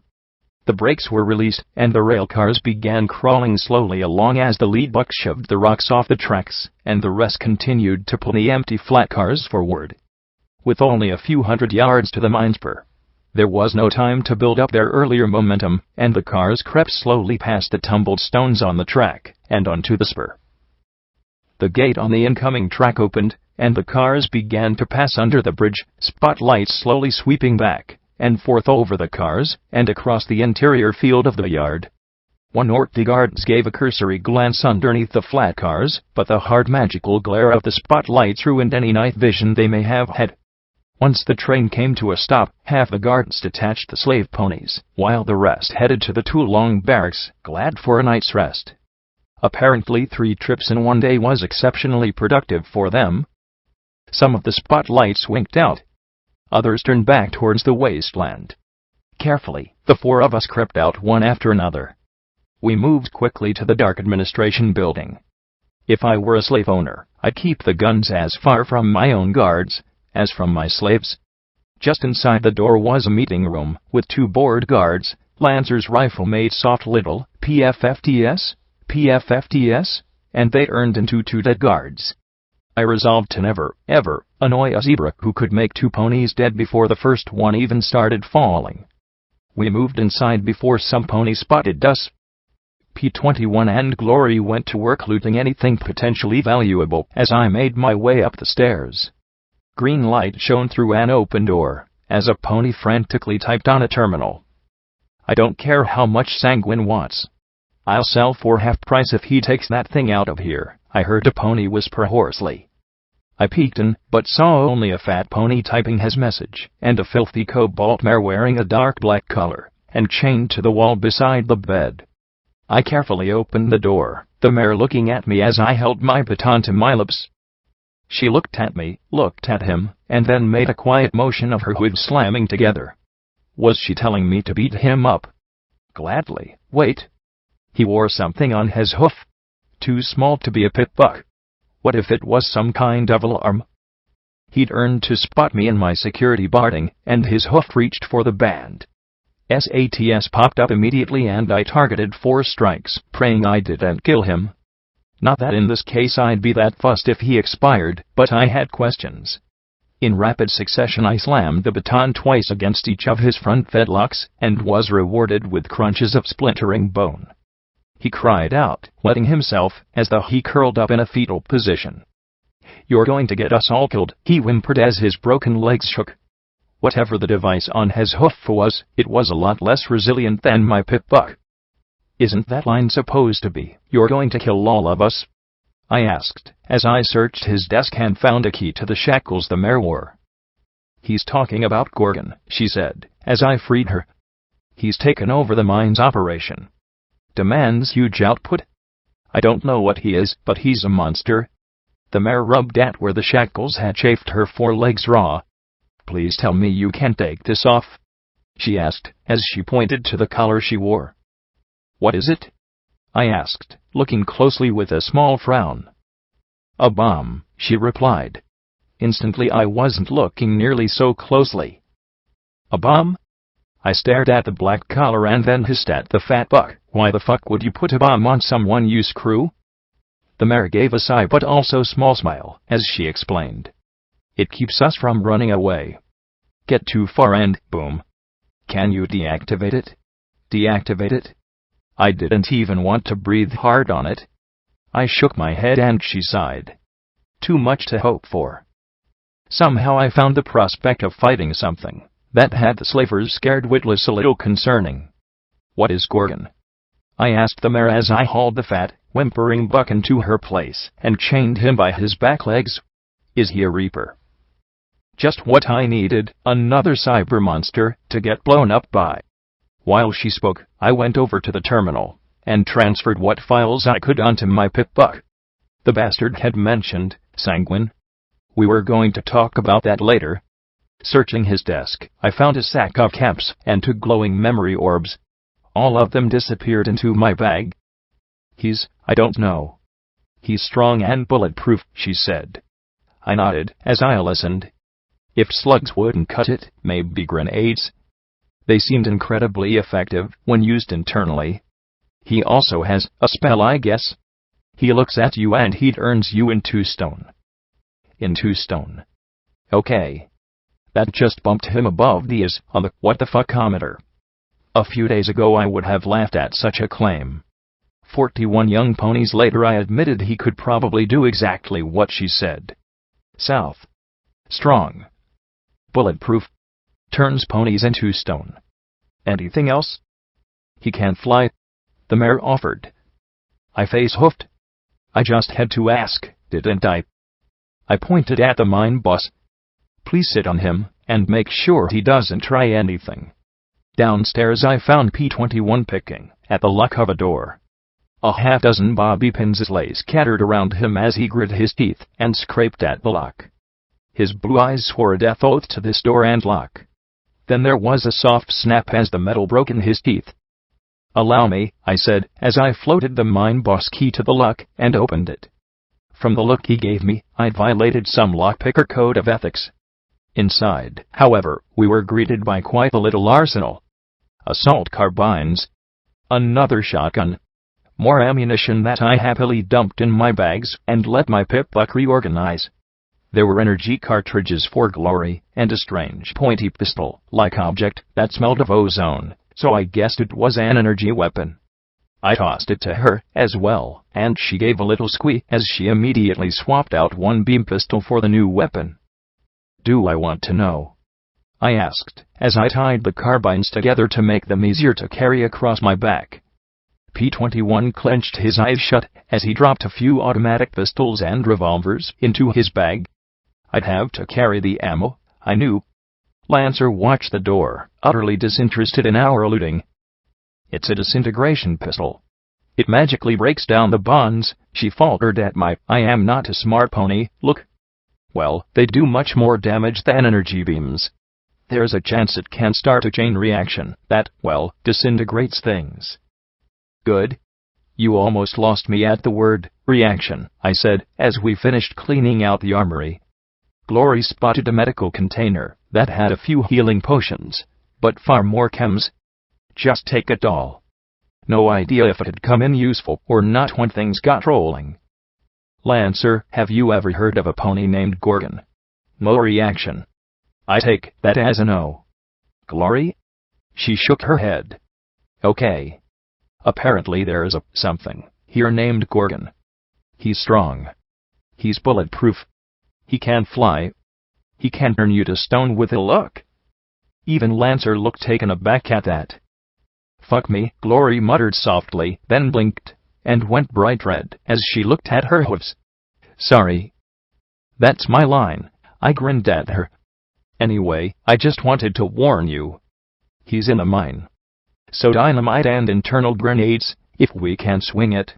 The brakes were released, and the rail cars began crawling slowly along as the lead buck shoved the rocks off the tracks, and the rest continued to pull the empty flat cars forward. With only a few hundred yards to the mine spur, there was no time to build up their earlier momentum, and the cars crept slowly past the tumbled stones on the track, and onto the spur. The gate on the incoming track opened, and the cars began to pass under the bridge, spotlights slowly sweeping back and forth over the cars, and across the interior field of the yard. One or the guards gave a cursory glance underneath the flat cars, but the hard magical glare of the spotlights ruined any night vision they may have had. Once the train came to a stop, half the guards detached the slave ponies, while the rest headed to the Toolong barracks, glad for a night's rest. Apparently 3 trips in one day was exceptionally productive for them. Some of the spotlights winked out. Others turned back towards the wasteland. Carefully, the 4 of us crept out one after another. We moved quickly to the dark administration building. If I were a slave owner, I'd keep the guns as far from my own guards as from my slaves. Just inside the door was a meeting room, with 2 board guards, Lancer's rifle made soft little PFFTS, and they earned into 2 dead guards. I resolved to never, ever, annoy a zebra who could make 2 ponies dead before the first one even started falling. We moved inside before some pony spotted us. P-21 and Glory went to work looting anything potentially valuable as I made my way up the stairs. Green light shone through an open door as a pony frantically typed on a terminal. "I don't care how much Sanguine wants. I'll sell for half price if he takes that thing out of here," I heard a pony whisper hoarsely. I peeked in, but saw only a fat pony typing his message, and a filthy cobalt mare wearing a dark black collar, and chained to the wall beside the bed. I carefully opened the door, the mare looking at me as I held my baton to my lips. She looked at me, looked at him, and then made a quiet motion of her hooves slamming together. Was she telling me to beat him up? Gladly. Wait. He wore something on his hoof. Too small to be a pit buck. What if it was some kind of alarm? He'd earned to spot me in my security barding, and his hoof reached for the band. SATS popped up immediately and I targeted 4 strikes, praying I didn't kill him. Not that in this case I'd be that fussed if he expired, but I had questions. In rapid succession I slammed the baton twice against each of his front fetlocks, and was rewarded with crunches of splintering bone. He cried out, wetting himself, as though he curled up in a fetal position. "You're going to get us all killed," he whimpered as his broken legs shook. Whatever the device on his hoof was, it was a lot less resilient than my pit buck. "Isn't that line supposed to be, 'You're going to kill all of us'?" I asked, as I searched his desk and found a key to the shackles the mare wore. "He's talking about Gorgon," she said, as I freed her. "He's taken over the mine's operation. Demands huge output. I don't know what he is, but he's a monster." The mare rubbed at where the shackles had chafed her 4 legs raw. "Please tell me you can take this off," she asked, as she pointed to the collar she wore. "What is it?" I asked, looking closely with a small frown. "A bomb," she replied. Instantly I wasn't looking nearly so closely. "A bomb?" I stared at the black collar and then hissed at the fat buck. "Why the fuck would you put a bomb on someone, you screw?" The mare gave a sigh but also small smile, as she explained. "It keeps us from running away. Get too far and, boom. Can you deactivate it?" "Deactivate it?" I didn't even want to breathe hard on it. I shook my head and she sighed. "Too much to hope for." Somehow I found the prospect of fighting something That had the slavers scared witless a little concerning. "What is Gorgon?" I asked the mare as I hauled the fat, whimpering buck into her place and chained him by his back legs. "Is he a reaper?" Just what I needed, another cyber monster to get blown up by. While she spoke, I went over to the terminal and transferred what files I could onto my pip-buck. The bastard had mentioned sanguine. We were going to talk about that later. Searching his desk, I found a sack of caps and 2 glowing memory orbs. All of them disappeared into my bag. I don't know. He's strong and bulletproof, she said. I nodded as I listened. If slugs wouldn't cut it, maybe grenades. They seemed incredibly effective when used internally. He also has a spell, I guess. He looks at you and he turns you into stone. Into stone. Okay. That just bumped him above the is on the what the fuck-ometer. A few days ago I would have laughed at such a claim. 41 young ponies later I admitted he could probably do exactly what she said. South. Strong. Bulletproof. Turns ponies into stone. Anything else? He can't fly, the mare offered. I face-hoofed. I just had to ask, didn't I? I pointed at the mine boss. Please sit on him, and make sure he doesn't try anything. Downstairs I found P-21 picking at the lock of a door. A half-dozen bobby pins lay scattered around him as he grit his teeth and scraped at the lock. His blue eyes swore a death oath to this door and lock. Then there was a soft snap as the metal broke in his teeth. "Allow me," I said, as I floated the mine boss key to the lock and opened it. From the look he gave me, I'd violated some lockpicker code of ethics. Inside, however, we were greeted by quite a little arsenal. Assault carbines. Another shotgun. More ammunition that I happily dumped in my bags and let my pip-buck reorganize. There were energy cartridges for Glory, and a strange pointy pistol-like object that smelled of ozone, so I guessed it was an energy weapon. I tossed it to her as well, and she gave a little squeak as she immediately swapped out one beam pistol for the new weapon. "Do I want to know?" I asked, as I tied the carbines together to make them easier to carry across my back. P-21 clenched his eyes shut as he dropped a few automatic pistols and revolvers into his bag. I'd have to carry the ammo, I knew. Lancer watched the door, utterly disinterested in our looting. "It's a disintegration pistol. It magically breaks down the bonds," she faltered at my "I am not a smart pony" look. "Well, they do much more damage than energy beams. There's a chance it can start a chain reaction that, well, disintegrates things." "Good. You almost lost me at the word reaction," I said, as we finished cleaning out the armory. Glory spotted a medical container that had a few healing potions, but far more chems. "Just take it all." No idea if it had come in useful or not when things got rolling. "Lancer, have you ever heard of a pony named Gorgon?" No reaction. I take that as a no. "Glory?" She shook her head. "Okay. Apparently there's something here named Gorgon. He's strong. He's bulletproof. He can fly. He can turn you to stone with a look." Even Lancer looked taken aback at that. "Fuck me," Glory muttered softly, then blinked, and went bright red as she looked at her hooves. "Sorry." "That's my line," I grinned at her. "Anyway, I just wanted to warn you. He's in a mine. So dynamite and internal grenades, if we can swing it."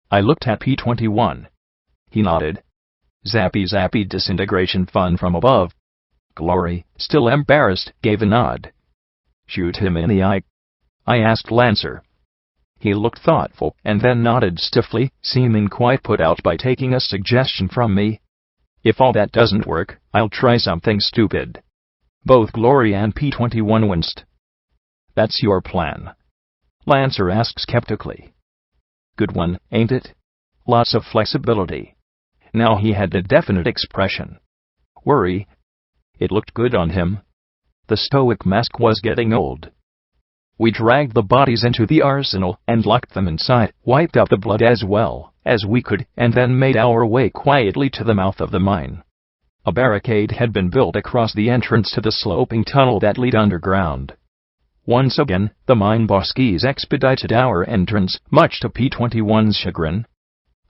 I looked at P-21. He nodded. "Zappy zappy disintegration fun from above." Glory, still embarrassed, gave a nod. "Shoot him in the eye?" I asked Lancer. He looked thoughtful and then nodded stiffly, seeming quite put out by taking a suggestion from me. "If all that doesn't work, I'll try something stupid." Both Glory and P-21 winced. "That's your plan?" Lancer asked skeptically. "Good one, ain't it? Lots of flexibility." Now he had a definite expression. Worry. It looked good on him. The stoic mask was getting old. We dragged the bodies into the arsenal and locked them inside, wiped up the blood as well as we could, and then made our way quietly to the mouth of the mine. A barricade had been built across the entrance to the sloping tunnel that led underground. Once again, the mine boskies expedited our entrance, much to P-21's chagrin.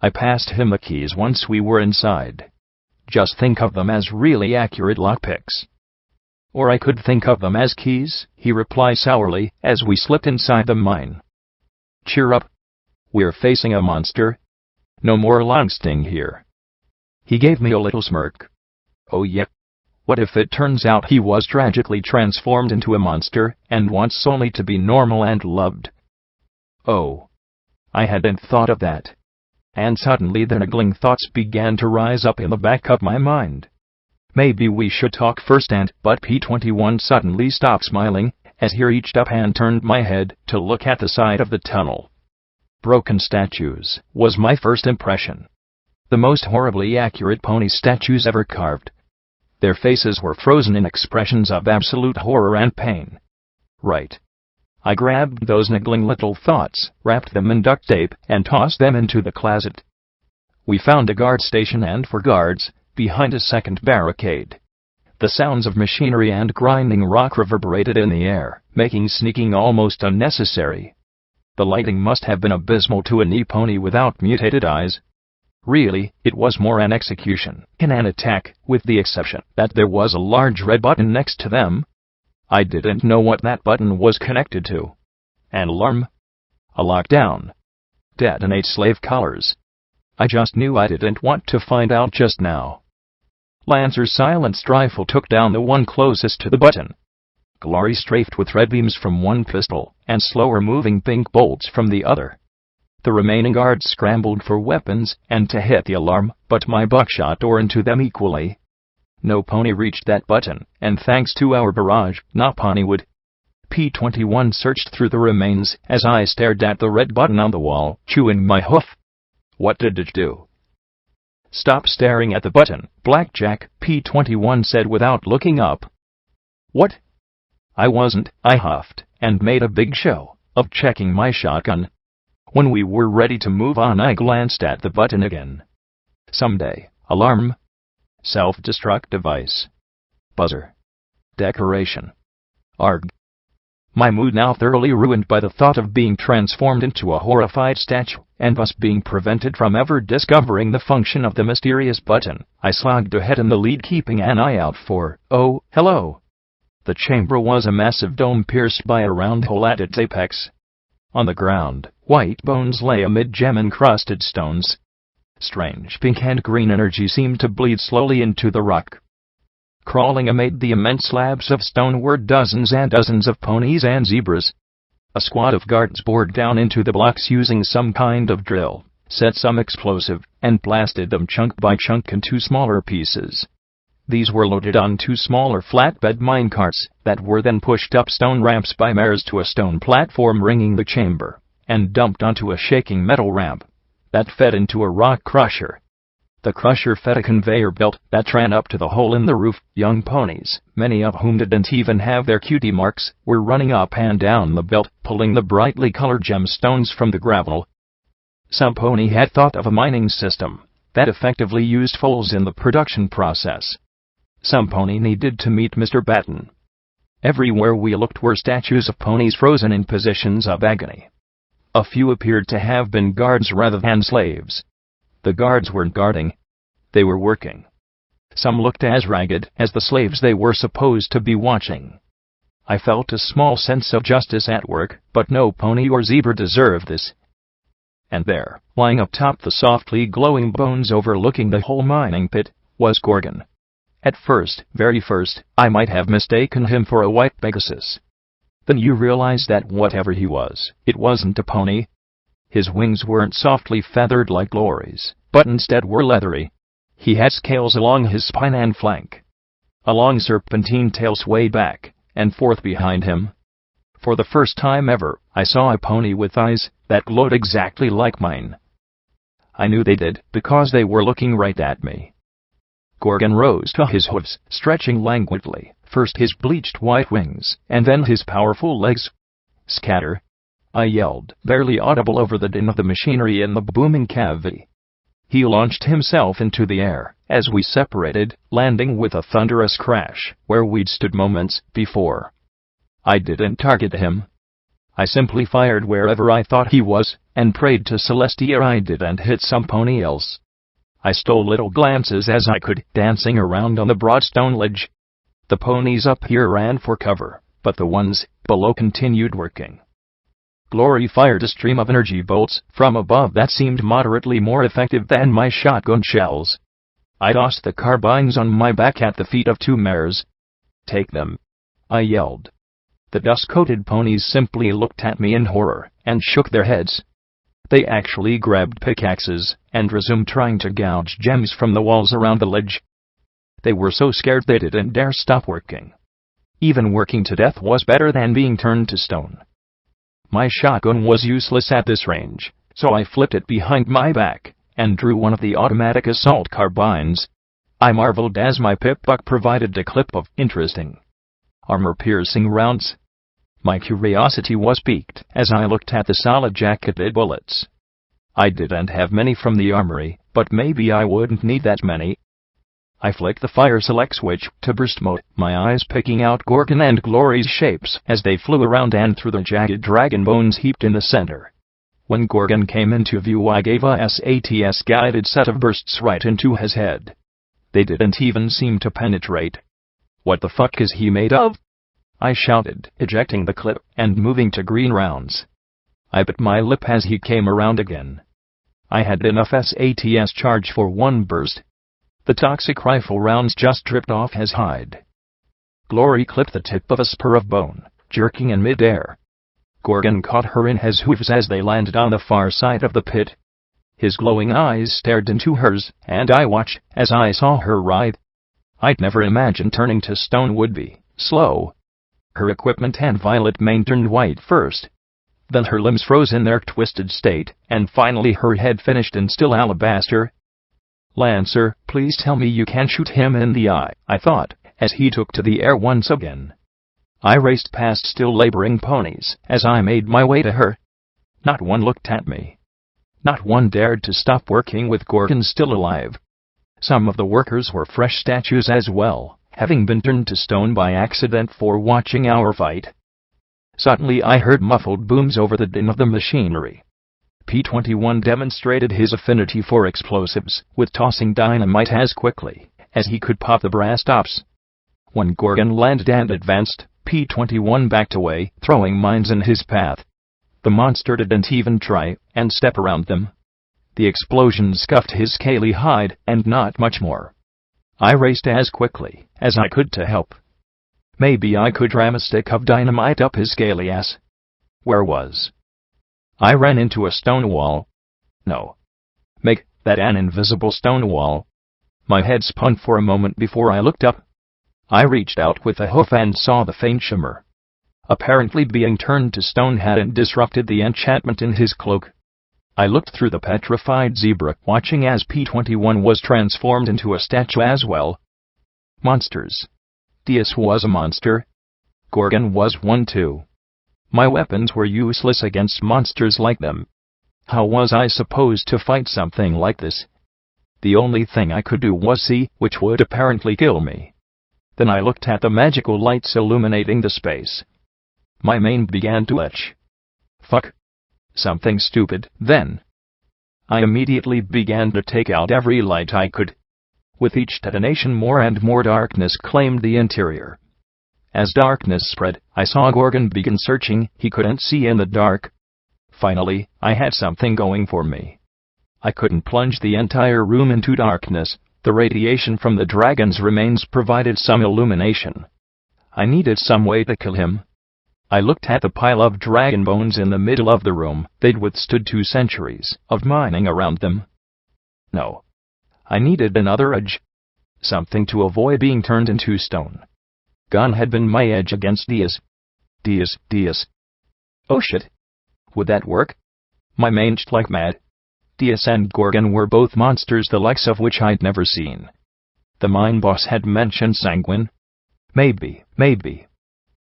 I passed him the keys once we were inside. Just think of them as really accurate lockpicks. Or I could think of them as keys, he replied sourly, as we slipped inside the mine. Cheer up. We're facing a monster. No more longsting here. He gave me a little smirk. Oh yeah. What if it turns out he was tragically transformed into a monster, and wants only to be normal and loved? Oh. I hadn't thought of that. And suddenly the niggling thoughts began to rise up in the back of my mind. Maybe we should talk first but P-21 suddenly stopped smiling, as he reached up and turned my head to look at the side of the tunnel. Broken statues was my first impression. The most horribly accurate pony statues ever carved. Their faces were frozen in expressions of absolute horror and pain. Right. I grabbed those niggling little thoughts, wrapped them in duct tape, and tossed them into the closet. We found a guard station and for guards, behind a second barricade. The sounds of machinery and grinding rock reverberated in the air, making sneaking almost unnecessary. The lighting must have been abysmal to a pony without mutated eyes. Really, it was more an execution than an attack, with the exception that there was a large red button next to them. I didn't know what that button was connected to. An alarm? A lockdown? Detonate slave collars? I just knew I didn't want to find out just now. Lancer's silenced rifle took down the one closest to the button. Glory strafed with red beams from one pistol, and slower-moving pink bolts from the other. The remaining guards scrambled for weapons and to hit the alarm, but my buckshot tore into them equally. No pony reached that button, and thanks to our barrage, no pony would. P-21 searched through the remains as I stared at the red button on the wall, chewing my hoof. What did it do? Stop staring at the button, Blackjack, P-21 said without looking up. What? I wasn't, I huffed, and made a big show of checking my shotgun. When we were ready to move on, I glanced at the button again. Someday. Alarm. Self-destruct device. Buzzer. Decoration. Arg. My mood now thoroughly ruined by the thought of being transformed into a horrified statue, and thus being prevented from ever discovering the function of the mysterious button, I slogged ahead in the lead, keeping an eye out for, oh, hello. The chamber was a massive dome pierced by a round hole at its apex. On the ground, white bones lay amid gem-encrusted stones. Strange pink and green energy seemed to bleed slowly into the rock. Crawling amid the immense slabs of stone were dozens and dozens of ponies and zebras. A squad of guards bored down into the blocks using some kind of drill, set some explosive, and blasted them chunk by chunk into smaller pieces. These were loaded onto smaller flatbed minecarts that were then pushed up stone ramps by mares to a stone platform ringing the chamber, and dumped onto a shaking metal ramp that fed into a rock crusher. The crusher fed a conveyor belt that ran up to the hole in the roof. Young ponies, many of whom didn't even have their cutie marks, were running up and down the belt, pulling the brightly colored gemstones from the gravel. Some pony had thought of a mining system that effectively used foals in the production process. Some pony needed to meet Mr. Batten. Everywhere we looked were statues of ponies frozen in positions of agony. A few appeared to have been guards rather than slaves. The guards weren't guarding. They were working. Some looked as ragged as the slaves they were supposed to be watching. I felt a small sense of justice at work, but no pony or zebra deserved this. And there, lying atop the softly glowing bones overlooking the whole mining pit, was Gorgon. At first, very first, I might have mistaken him for a white Pegasus. Then you realize that whatever he was, it wasn't a pony. His wings weren't softly feathered like Glory's, but instead were leathery. He had scales along his spine and flank. A long serpentine tail swayed back and forth behind him. For the first time ever, I saw a pony with eyes that glowed exactly like mine. I knew they did because they were looking right at me. Gorgon rose to his hooves, stretching languidly, first his bleached white wings, and then his powerful legs. Scatter! I yelled, barely audible over the din of the machinery in the booming cavity. He launched himself into the air as we separated, landing with a thunderous crash where we'd stood moments before. I didn't target him. I simply fired wherever I thought he was, and prayed to Celestia I didn't hit some pony else. I stole little glances as I could, dancing around on the broad stone ledge. The ponies up here ran for cover, but the ones below continued working. Glory fired a stream of energy bolts from above that seemed moderately more effective than my shotgun shells. I tossed the carbines on my back at the feet of 2 mares. "Take them," I yelled. The dust-coated ponies simply looked at me in horror and shook their heads. They actually grabbed pickaxes and resumed trying to gouge gems from the walls around the ledge. They were so scared they didn't dare stop working. Even working to death was better than being turned to stone. My shotgun was useless at this range, so I flipped it behind my back and drew one of the automatic assault carbines. I marveled as my pip-buck provided a clip of interesting, armor-piercing rounds. My curiosity was piqued as I looked at the solid-jacketed bullets. I didn't have many from the armory, but maybe I wouldn't need that many. I flicked the fire select switch to burst mode, my eyes picking out Gorgon and Glory's shapes as they flew around and through the jagged dragon bones heaped in the center. When Gorgon came into view, I gave a SATS-guided set of bursts right into his head. They didn't even seem to penetrate. "What the fuck is he made of?" I shouted, ejecting the clip and moving to green rounds. I bit my lip as he came around again. I had enough SATS charge for 1 burst. The toxic rifle rounds just dripped off his hide. Glory clipped the tip of a spur of bone, jerking in mid-air. Gorgon caught her in his hooves as they landed on the far side of the pit. His glowing eyes stared into hers, and I watched as I saw her writhe. I'd never imagined turning to stone would be slow. Her equipment and violet mane turned white first. Then her limbs froze in their twisted state, and finally her head finished in still alabaster. "Lancer, please tell me you can shoot him in the eye," I thought, as he took to the air once again. I raced past still laboring ponies as I made my way to her. Not one looked at me. Not one dared to stop working with Gorgon still alive. Some of the workers were fresh statues as well, having been turned to stone by accident for watching our fight. Suddenly I heard muffled booms over the din of the machinery. P-21 demonstrated his affinity for explosives, with tossing dynamite as quickly as he could pop the brass tops. When Gorgon landed and advanced, P-21 backed away, throwing mines in his path. The monster didn't even try and step around them. The explosion scuffed his scaly hide, and not much more. I raced as quickly as I could to help. Maybe I could ram a stick of dynamite up his scaly ass. Where was I ran into a stone wall. No. Make that an invisible stone wall. My head spun for a moment before I looked up. I reached out with a hoof and saw the faint shimmer. Apparently being turned to stone hadn't disrupted the enchantment in his cloak. I looked through the petrified zebra, watching as P-21 was transformed into a statue as well. Monsters. Diaz was a monster. Gorgon was one too. My weapons were useless against monsters like them. How was I supposed to fight something like this? The only thing I could do was see, which would apparently kill me. Then I looked at the magical lights illuminating the space. My mane began to itch. Fuck. Something stupid, then. I immediately began to take out every light I could. With each detonation more and more darkness claimed the interior. As darkness spread, I saw Gorgon begin searching. He couldn't see in the dark. Finally, I had something going for me. I couldn't plunge the entire room into darkness. The radiation from the dragon's remains provided some illumination. I needed some way to kill him. I looked at the pile of dragon bones in the middle of the room. They'd withstood 2 centuries of mining around them. No. I needed another edge. Something to avoid being turned into stone. Gun had been my edge against Diaz. Diaz. Oh shit. Would that work? My mane itched like mad. Diaz and Gorgon were both monsters the likes of which I'd never seen. The mine boss had mentioned sanguine. Maybe.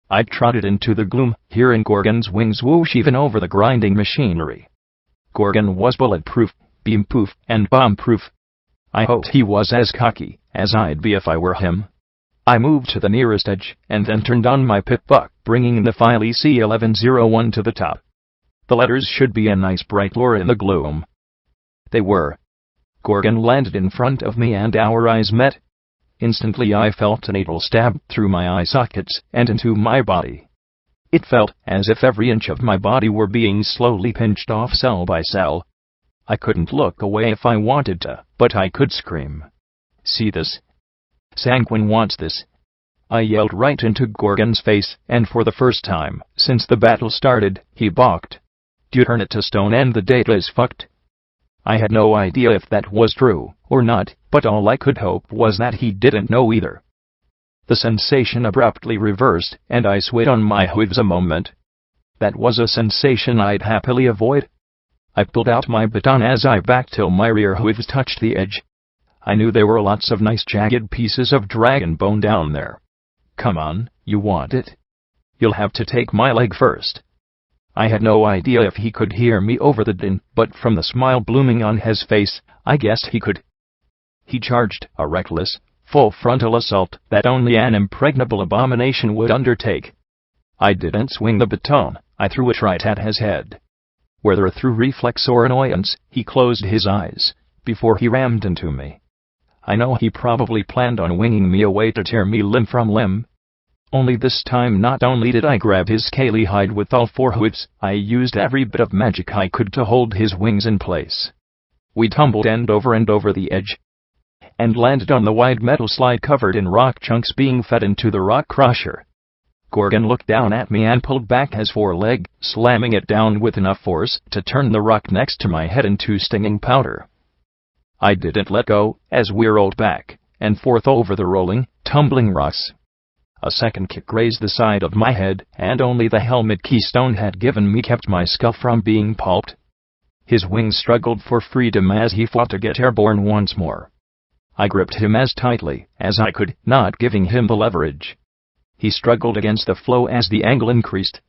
I trotted into the gloom, hearing Gorgon's wings whoosh even over the grinding machinery. Gorgon was bulletproof, beam-proof and bomb-proof. I hoped he was as cocky as I'd be if I were him. I moved to the nearest edge, and then turned on my pip-buck, bringing the file EC1101 to the top. The letters should be a nice bright lure in the gloom. They were. Gorgon landed in front of me and our eyes met. Instantly I felt a needle stab through my eye sockets and into my body. It felt as if every inch of my body were being slowly pinched off cell by cell. I couldn't look away if I wanted to, but I could scream. See this? Sanguine wants this. I yelled right into Gorgon's face, and for the first time since the battle started, he balked. You turn it to stone and the data is fucked. I had no idea if that was true or not, but all I could hope was that he didn't know either. The sensation abruptly reversed, and I swayed on my hooves a moment. That was a sensation I'd happily avoid. I pulled out my baton as I backed till my rear hooves touched the edge. I knew there were lots of nice jagged pieces of dragon bone down there. Come on, you want it? You'll have to take my leg first. I had no idea if he could hear me over the din, but from the smile blooming on his face, I guessed he could. He charged a reckless, full frontal assault that only an impregnable abomination would undertake. I didn't swing the baton, I threw it right at his head. Whether through reflex or annoyance, he closed his eyes before he rammed into me. I know he probably planned on winging me away to tear me limb from limb. Only this time not only did I grab his scaly hide with all four hooves, I used every bit of magic I could to hold his wings in place. We tumbled end over the edge, and landed on the wide metal slide covered in rock chunks being fed into the rock crusher. Gorgon looked down at me and pulled back his foreleg, slamming it down with enough force to turn the rock next to my head into stinging powder. I didn't let go, as we rolled back and forth over the rolling, tumbling rocks. A second kick grazed the side of my head, and only the helmet Keystone had given me kept my skull from being pulped. His wings struggled for freedom as he fought to get airborne once more. I gripped him as tightly as I could, not giving him the leverage. He struggled against the flow as the angle increased.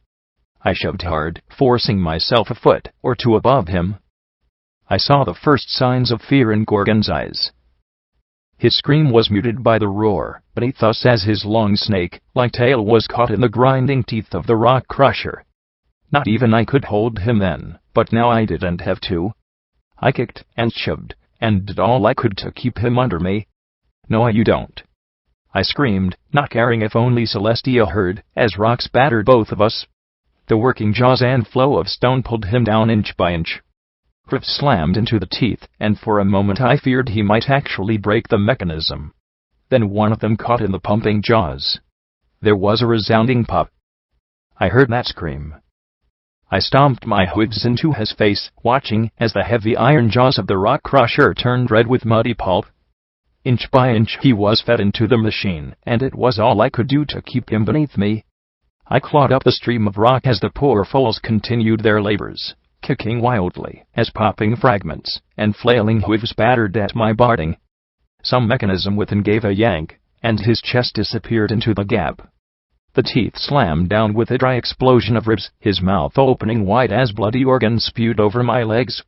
I shoved hard, forcing myself a foot or two above him. I saw the first signs of fear in Gorgon's eyes. His scream was muted by the roar beneath us as his long snake-like tail was caught in the grinding teeth of the rock crusher. Not even I could hold him then, but now I didn't have to. I kicked and shoved, and did all I could to keep him under me. No, you don't. I screamed, not caring if only Celestia heard, as rocks battered both of us. The working jaws and flow of stone pulled him down inch by inch. Griffs slammed into the teeth, and for a moment I feared he might actually break the mechanism. Then one of them caught in the pumping jaws. There was a resounding pop. I heard that scream. I stomped my hooves into his face, watching as the heavy iron jaws of the rock crusher turned red with muddy pulp. Inch by inch he was fed into the machine, and it was all I could do to keep him beneath me. I clawed up the stream of rock as the poor foals continued their labors, kicking wildly as popping fragments and flailing hooves battered at my barding. Some mechanism within gave a yank, and his chest disappeared into the gap. The teeth slammed down with a dry explosion of ribs, his mouth opening wide as bloody organs spewed over my legs.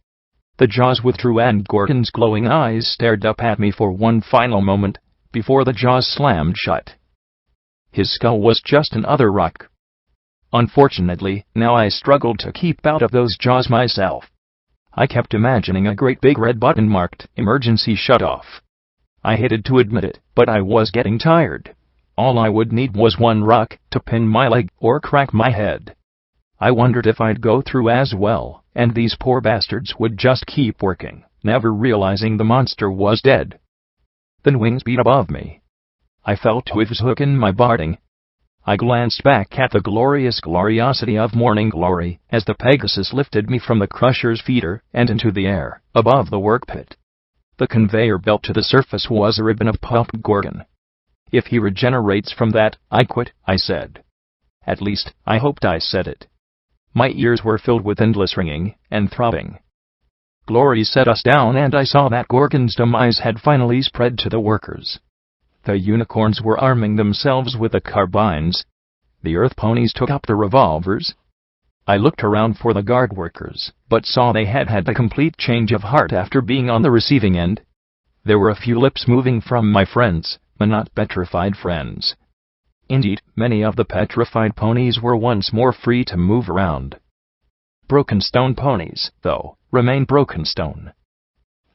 The jaws withdrew and Gorgon's glowing eyes stared up at me for one final moment, before the jaws slammed shut. His skull was just another rock. Unfortunately, now I struggled to keep out of those jaws myself. I kept imagining a great big red button marked "Emergency Shut-Off." I hated to admit it, but I was getting tired. All I would need was one rock to pin my leg or crack my head. I wondered if I'd go through as well, and these poor bastards would just keep working, never realizing the monster was dead. Then wings beat above me. I felt hooves hook in my barding. I glanced back at the glorious gloriosity of morning glory as the Pegasus lifted me from the crusher's feeder and into the air above the work pit. The conveyor belt to the surface was a ribbon of pulped Gorgon. If he regenerates from that, I quit, I said. At least, I hoped I said it. My ears were filled with endless ringing and throbbing. Glory set us down, and I saw that Gorgon's demise had finally spread to the workers. The unicorns were arming themselves with the carbines. The earth ponies took up the revolvers. I looked around for the guard workers, but saw they had had a complete change of heart after being on the receiving end. There were a few lips moving from my friends, but not petrified friends. Indeed, many of the petrified ponies were once more free to move around. Broken stone ponies, though, remained broken stone.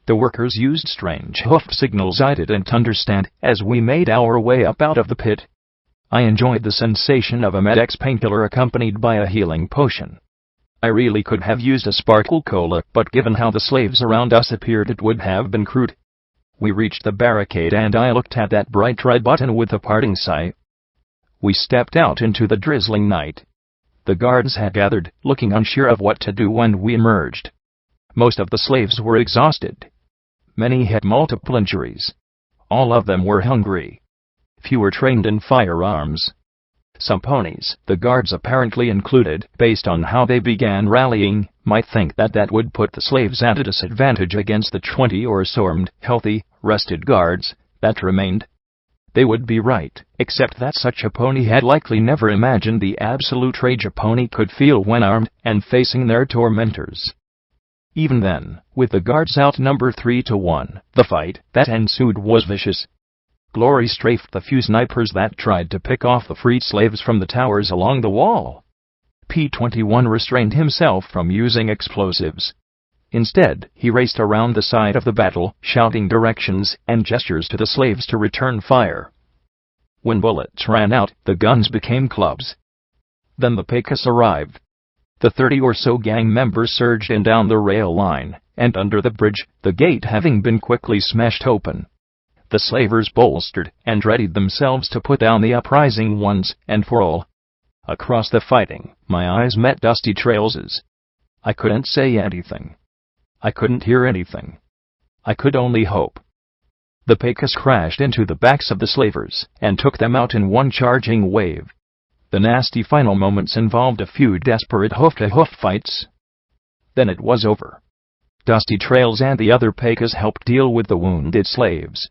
The workers used strange hoof signals I didn't understand as we made our way up out of the pit. I enjoyed the sensation of a Med-X painkiller accompanied by a healing potion. I really could have used a sparkle cola, but given how the slaves around us appeared, it would have been crude. We reached the barricade and I looked at that bright red button with a parting sigh. We stepped out into the drizzling night. The guards had gathered, looking unsure of what to do when we emerged. Most of the slaves were exhausted. Many had multiple injuries. All of them were hungry. Few were trained in firearms. Some ponies, the guards apparently included, based on how they began rallying, might think that would put the slaves at a disadvantage against the 20 or so armed, healthy, rested guards that remained. They would be right, except that such a pony had likely never imagined the absolute rage a pony could feel when armed and facing their tormentors. Even then, with the guards outnumbered 3-1, the fight that ensued was vicious. Glory strafed the few snipers that tried to pick off the freed slaves from the towers along the wall. P-21 restrained himself from using explosives. Instead, he raced around the side of the battle, shouting directions and gestures to the slaves to return fire. When bullets ran out, the guns became clubs. Then the Pecos arrived. The 30 or so gang members surged in down the rail line, and under the bridge, the gate having been quickly smashed open. The slavers bolstered and readied themselves to put down the uprising once and for all. Across the fighting, my eyes met Dusty Trails's. I couldn't say anything. I couldn't hear anything. I could only hope. The Pecos crashed into the backs of the slavers and took them out in one charging wave. The nasty final moments involved a few desperate hoof-to-hoof fights. Then it was over. Dusty Trails and the other Pecos helped deal with the wounded slaves.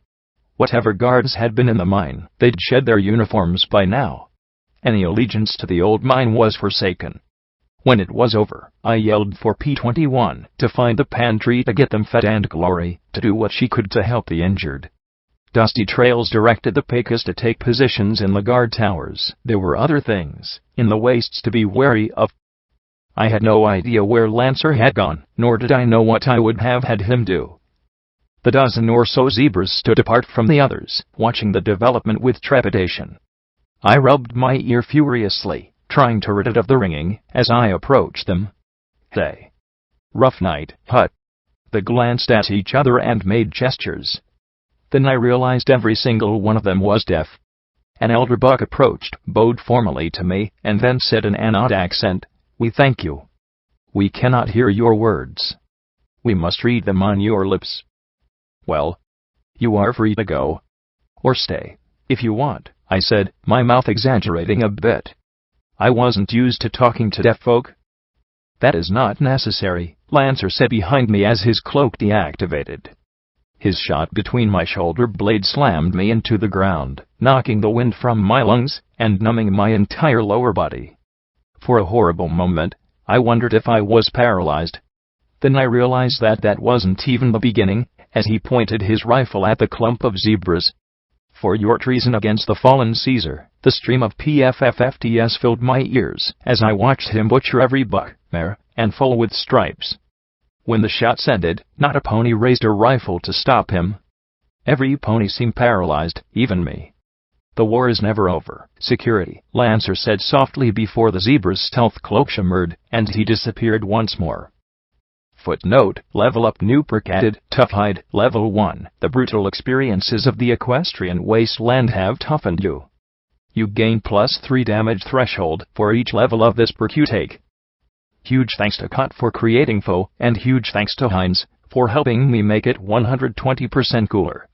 Whatever guards had been in the mine, they'd shed their uniforms by now. Any allegiance to the old mine was forsaken. When it was over, I yelled for P-21 to find the pantry to get them fed and Glory to do what she could to help the injured. Dusty Trails directed the Pecos to take positions in the guard towers. There were other things in the wastes to be wary of. I had no idea where Lancer had gone, nor did I know what I would have had him do. The dozen or so zebras stood apart from the others, watching the development with trepidation. I rubbed my ear furiously, trying to rid it of the ringing as I approached them. Hey. Rough night, Hut. They glanced at each other and made gestures. Then I realized every single one of them was deaf. An elder buck approached, bowed formally to me, and then said in an odd accent, "We thank you. We cannot hear your words. We must read them on your lips. Well, you are free to go. Or stay, if you want," I said, my mouth exaggerating a bit. I wasn't used to talking to deaf folk. "That is not necessary," Lancer said behind me as his cloak deactivated. His shot between my shoulder blades slammed me into the ground, knocking the wind from my lungs and numbing my entire lower body. For a horrible moment, I wondered if I was paralyzed. Then I realized that wasn't even the beginning, as he pointed his rifle at the clump of zebras. "For your treason against the fallen Caesar," the stream of PFFFTS filled my ears as I watched him butcher every buck, mare, and foal with stripes. When the shots ended, not a pony raised a rifle to stop him. Every pony seemed paralyzed, even me. "The war is never over, security," Lancer said softly before the zebra's stealth cloak shimmered, and he disappeared once more. Footnote: Level Up New Perk added, Tough Hide, Level 1. The brutal experiences of the equestrian wasteland have toughened you. You gain +3 damage threshold for each level of this perk you take. Huge thanks to Cot for creating Foe, and huge thanks to Heinz for helping me make it 120% cooler.